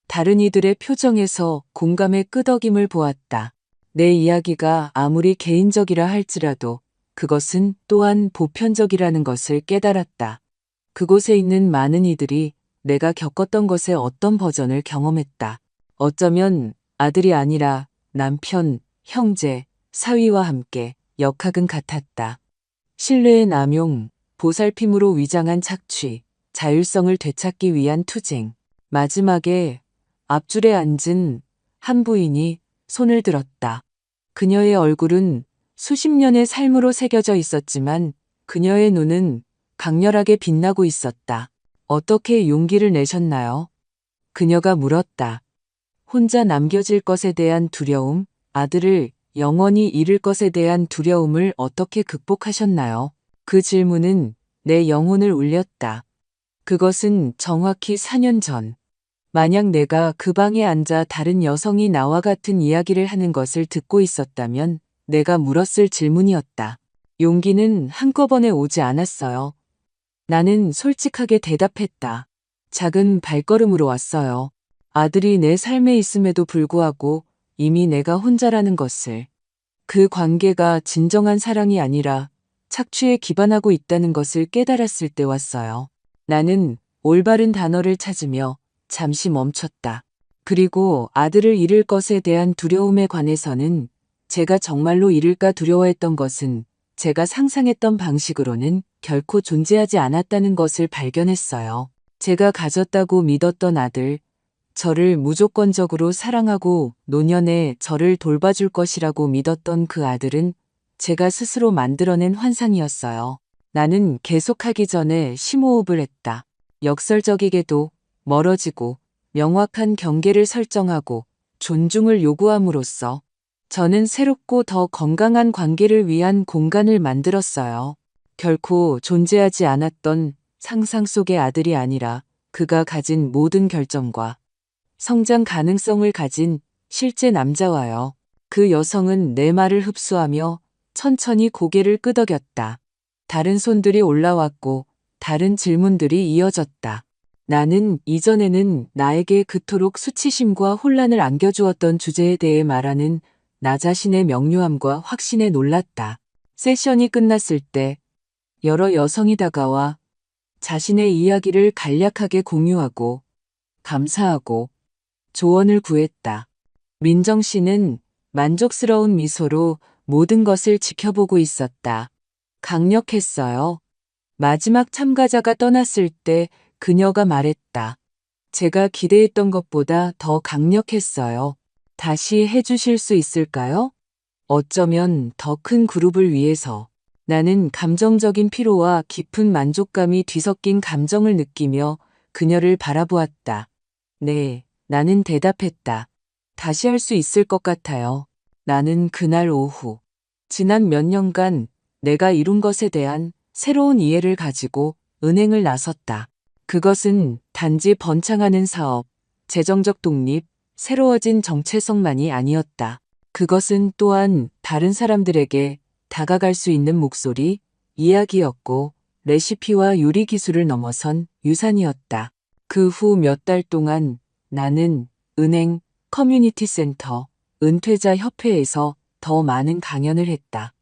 다른 이들의 표정에서 공감의 끄덕임을 보았다. 내 이야기가 아무리 개인적이라 할지라도 그것은 또한 보편적이라는 것을 깨달았다. 그곳에 있는 많은 이들이 내가 겪었던 것의 어떤 버전을 경험했다. 어쩌면 아들이 아니라 남편, 형제, 사위와 함께 역학은 같았다. 신뢰의 남용, 보살핌으로 위장한 착취, 자율성을 되찾기 위한 투쟁. 마지막에 앞줄에 앉은 한 부인이 손을 들었다. 그녀의 얼굴은 수십 년의 삶으로 새겨져 있었지만 그녀의 눈은 강렬하게 빛나고 있었다. 어떻게 용기를 내셨나요? 그녀가 물었다. 혼자 남겨질 것에 대한 두려움, 아들을 영원히 잃을 것에 대한 두려움을 어떻게 극복하셨나요? 그 질문은 내 영혼을 울렸다. 그것은 정확히 4년 전. 만약 내가 그 방에 앉아 다른 여성이 나와 같은 이야기를 하는 것을 듣고 있었다면 내가 물었을 질문이었다. 용기는 한꺼번에 오지 않았어요. 나는 솔직하게 대답했다. 작은 발걸음으로 왔어요. 아들이 내 삶에 있음에도 불구하고 이미 내가 혼자라는 것을, 그 관계가 진정한 사랑이 아니라 착취에 기반하고 있다는 것을 깨달았을 때 왔어요. 나는 올바른 단어를 찾으며 잠시 멈췄다. 그리고 아들을 잃을 것에 대한 두려움에 관해서는 제가 정말로 잃을까 두려워했던 것은 제가 상상했던 방식으로는 결코 존재하지 않았다는 것을 발견했어요. 제가 가졌다고 믿었던 아들, 저를 무조건적으로 사랑하고 노년에 저를 돌봐줄 것이라고 믿었던 그 아들은 제가 스스로 만들어낸 환상이었어요. 나는 계속하기 전에 심호흡을 했다. 역설적이게도 멀어지고 명확한 경계를 설정하고 존중을 요구함으로써 저는 새롭고 더 건강한 관계를 위한 공간을 만들었어요. 결코 존재하지 않았던 상상 속의 아들이 아니라 그가 가진 모든 결정과 성장 가능성을 가진 실제 남자와요. 그 여성은 내 말을 흡수하며 천천히 고개를 끄덕였다. 다른 손들이 올라왔고 다른 질문들이 이어졌다. 나는 이전에는 나에게 그토록 수치심과 혼란을 안겨주었던 주제에 대해 말하는 나 자신의 명료함과 확신에 놀랐다. 세션이 끝났을 때 여러 여성이 다가와 자신의 이야기를 간략하게 공유하고 감사하고 조언을 구했다. 민정 씨는 만족스러운 미소로 모든 것을 지켜보고 있었다. 강력했어요. 마지막 참가자가 떠났을 때 그녀가 말했다. 제가 기대했던 것보다 더 강력했어요. 다시 해주실 수 있을까요? 어쩌면 더 큰 그룹을 위해서. 나는 감정적인 피로와 깊은 만족감이 뒤섞인 감정을 느끼며 그녀를 바라보았다. 네, 나는 대답했다. 다시 할 수 있을 것 같아요. 나는 그날 오후, 지난 몇 년간 내가 이룬 것에 대한 새로운 이해를 가지고 은행을 나섰다. 그것은 단지 번창하는 사업, 재정적 독립, 새로워진 정체성만이 아니었다. 그것은 또한 다른 사람들에게 다가갈 수 있는 목소리, 이야기였고 레시피와 요리 기술을 넘어선 유산이었다. 그 후 몇 달 동안 나는 은행, 커뮤니티 센터, 은퇴자 협회에서 더 많은 강연을 했다.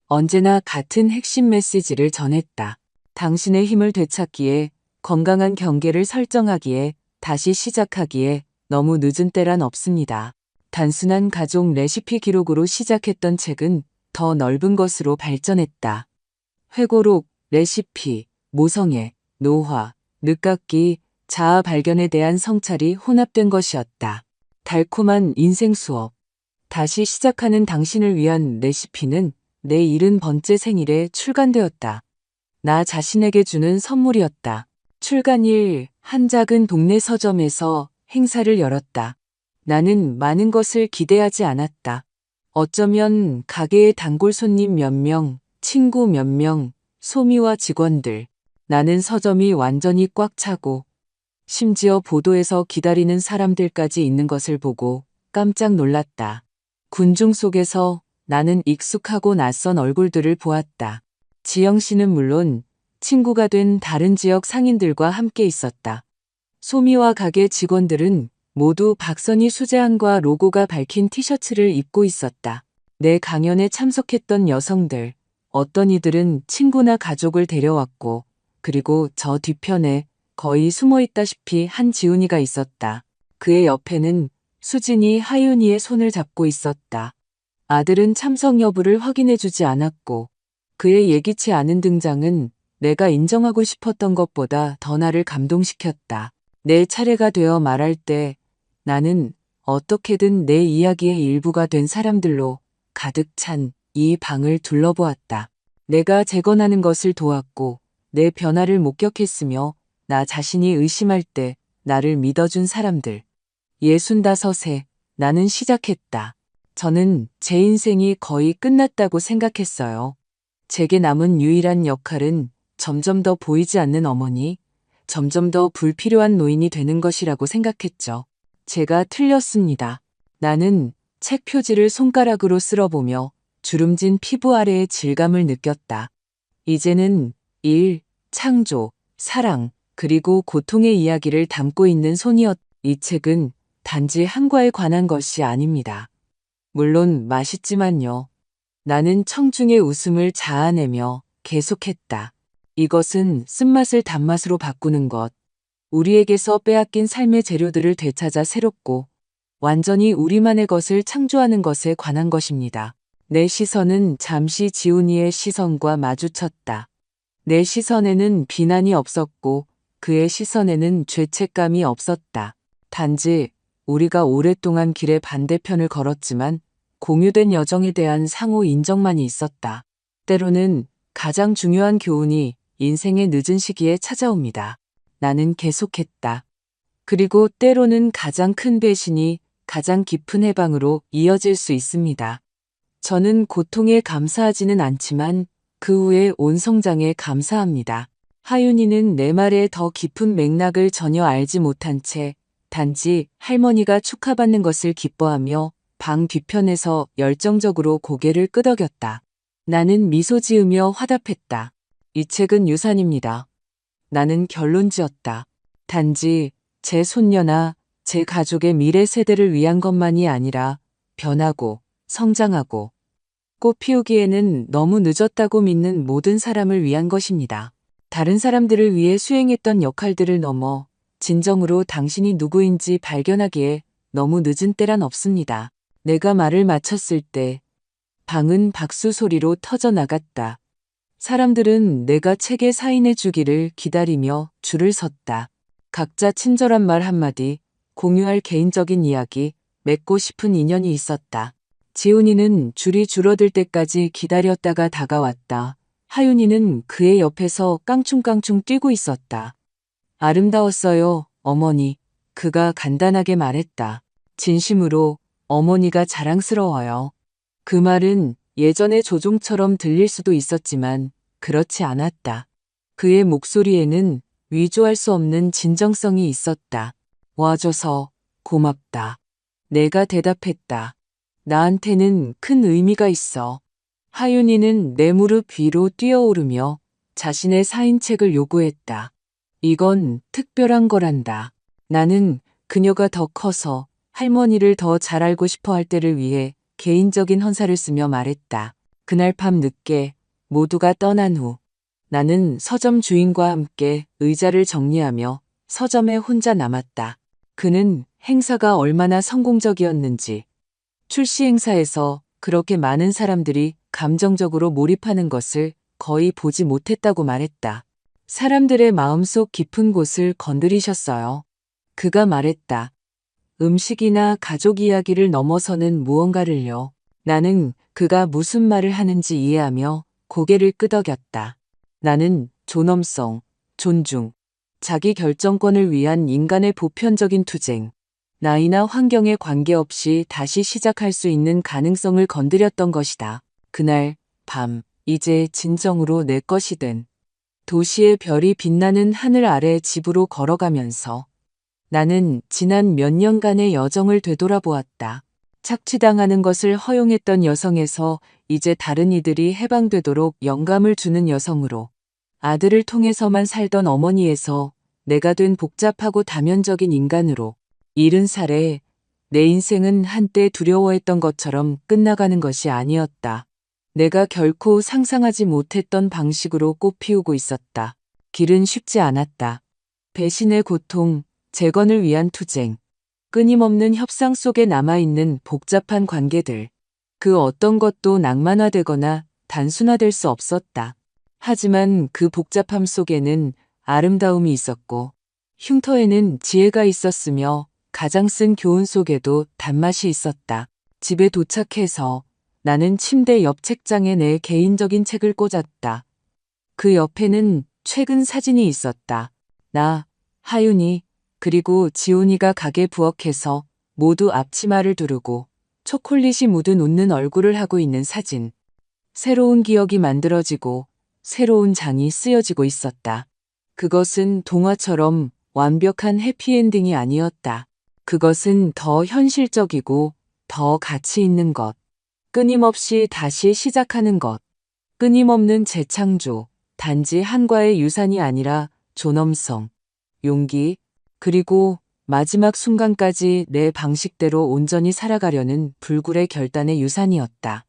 언제나 같은 핵심 메시지를 전했다. 당신의 힘을 되찾기에, 건강한 경계를 설정하기에, 다시 시작하기에 너무 늦은 때란 없습니다. 단순한 가족 레시피 기록으로 시작했던 책은 더 넓은 것으로 발전했다. 회고록, 레시피, 모성애, 노화, 늦깎이, 자아 발견에 대한 성찰이 혼합된 것이었다. 달콤한 인생 수업. 다시 시작하는 당신을 위한 레시피는 내 70번째 생일에 출간되었다. 나 자신에게 주는 선물이었다. 출간일, 한 작은 동네 서점에서 행사를 열었다. 나는 많은 것을 기대하지 않았다. 어쩌면 가게의 단골 손님 몇 명, 친구 몇 명, 소미와 직원들. 나는 서점이 완전히 꽉 차고 심지어 보도에서 기다리는 사람들까지 있는 것을 보고 깜짝 놀랐다. 군중 속에서 나는 익숙하고 낯선 얼굴들을 보았다. 지영 씨는 물론 친구가 된 다른 지역 상인들과 함께 있었다. 소미와 가게 직원들은 모두 박선희 수제안과 로고가 밝힌 티셔츠를 입고 있었다. 내 강연에 참석했던 여성들, 어떤 이들은 친구나 가족을 데려왔고, 그리고 저 뒤편에 거의 숨어있다시피 한 지훈이가 있었다. 그의 옆에는 수진이 하윤이의 손을 잡고 있었다. 아들은 참석 여부를 확인해주지 않았고, 그의 예기치 않은 등장은 내가 인정하고 싶었던 것보다 더 나를 감동시켰다. 내 차례가 되어 말할 때 나는 어떻게든 내 이야기의 일부가 된 사람들로 가득 찬 이 방을 둘러보았다. 내가 재건하는 것을 도왔고 내 변화를 목격했으며 나 자신이 의심할 때 나를 믿어준 사람들. 65세 나는 시작했다. 저는 제 인생이 거의 끝났다고 생각했어요. 제게 남은 유일한 역할은 점점 더 보이지 않는 어머니, 점점 더 불필요한 노인이 되는 것이라고 생각했죠. 제가 틀렸습니다. 나는 책 표지를 손가락으로 쓸어보며 주름진 피부 아래의 질감을 느꼈다. 이제는 일, 창조, 사랑, 그리고 고통의 이야기를 담고 있는 손이었. 이 책은 단지 한과에 관한 것이 아닙니다. 물론 맛있지만요. 나는 청중의 웃음을 자아내며 계속했다. 이것은 쓴맛을 단맛으로 바꾸는 것. 우리에게서 빼앗긴 삶의 재료들을 되찾아 새롭고 완전히 우리만의 것을 창조하는 것에 관한 것입니다. 내 시선은 잠시 지훈이의 시선과 마주쳤다. 내 시선에는 비난이 없었고 그의 시선에는 죄책감이 없었다. 단지 우리가 오랫동안 길의 반대편을 걸었지만 공유된 여정에 대한 상호 인정만이 있었다. 때로는 가장 중요한 교훈이 인생의 늦은 시기에 찾아옵니다. 나는 계속했다. 그리고 때로는 가장 큰 배신이 가장 깊은 해방으로 이어질 수 있습니다. 저는 고통에 감사하지는 않지만 그 후에 온 성장에 감사합니다. 하윤이는 내 말의 더 깊은 맥락을 전혀 알지 못한 채 단지 할머니가 축하받는 것을 기뻐하며 방 뒤편에서 열정적으로 고개를 끄덕였다. 나는 미소 지으며 화답했다. 이 책은 유산입니다. 나는 결론 지었다. 단지 제 손녀나 제 가족의 미래 세대를 위한 것만이 아니라 변하고 성장하고 꽃 피우기에는 너무 늦었다고 믿는 모든 사람을 위한 것입니다. 다른 사람들을 위해 수행했던 역할들을 넘어 진정으로 당신이 누구인지 발견하기에 너무 늦은 때란 없습니다. 내가 말을 마쳤을 때 방은 박수 소리로 터져나갔다. 사람들은 내가 책에 사인해 주기를 기다리며 줄을 섰다. 각자 친절한 말 한마디, 공유할 개인적인 이야기, 맺고 싶은 인연이 있었다. 지훈이는 줄이 줄어들 때까지 기다렸다가 다가왔다. 하윤이는 그의 옆에서 깡충깡충 뛰고 있었다. 아름다웠어요, 어머니. 그가 간단하게 말했다. 진심으로 어머니가 자랑스러워요. 그 말은 예전의 조종처럼 들릴 수도 있었지만 그렇지 않았다. 그의 목소리에는 위조할 수 없는 진정성이 있었다. 와줘서 고맙다. 내가 대답했다. 나한테는 큰 의미가 있어. 하윤이는 내 무릎 위로 뛰어오르며 자신의 사인책을 요구했다. 이건 특별한 거란다. 나는 그녀가 더 커서 할머니를 더 잘 알고 싶어 할 때를 위해 개인적인 헌사를 쓰며 말했다. 그날 밤 늦게 모두가 떠난 후 나는 서점 주인과 함께 의자를 정리하며 서점에 혼자 남았다. 그는 행사가 얼마나 성공적이었는지, 출시 행사에서 그렇게 많은 사람들이 감정적으로 몰입하는 것을 거의 보지 못했다고 말했다. 사람들의 마음속 깊은 곳을 건드리셨어요. 그가 말했다. 음식이나 가족 이야기를 넘어서는 무언가를요. 나는 그가 무슨 말을 하는지 이해하며 고개를 끄덕였다. 나는 존엄성, 존중, 자기 결정권을 위한 인간의 보편적인 투쟁, 나이나 환경에 관계없이 다시 시작할 수 있는 가능성을 건드렸던 것이다. 그날 밤, 이제 진정으로 내 것이 된 도시의 별이 빛나는 하늘 아래 집으로 걸어가면서 나는 지난 몇 년간의 여정을 되돌아보았다. 착취당하는 것을 허용했던 여성에서 이제 다른 이들이 해방되도록 영감을 주는 여성으로, 아들을 통해서만 살던 어머니에서 내가 된 복잡하고 다면적인 인간으로, 70살에 내 인생은 한때 두려워했던 것처럼 끝나가는 것이 아니었다. 내가 결코 상상하지 못했던 방식으로 꽃피우고 있었다. 길은 쉽지 않았다. 배신의 고통, 재건을 위한 투쟁, 끊임없는 협상 속에 남아있는 복잡한 관계들. 그 어떤 것도 낭만화되거나 단순화될 수 없었다. 하지만 그 복잡함 속에는 아름다움이 있었고, 흉터에는 지혜가 있었으며 가장 쓴 교훈 속에도 단맛이 있었다. 집에 도착해서 나는 침대 옆 책장에 내 개인적인 책을 꽂았다. 그 옆에는 최근 사진이 있었다. 나, 하윤이, 그리고 지훈이가 가게 부엌에서 모두 앞치마를 두르고 초콜릿이 묻은 웃는 얼굴을 하고 있는 사진. 새로운 기억이 만들어지고 새로운 장이 쓰여지고 있었다. 그것은 동화처럼 완벽한 해피엔딩이 아니었다. 그것은 더 현실적이고 더 가치 있는 것. 끊임없이 다시 시작하는 것. 끊임없는 재창조. 단지 한과의 유산이 아니라 존엄성, 용기, 그리고 마지막 순간까지 내 방식대로 온전히 살아가려는 불굴의 결단의 유산이었다.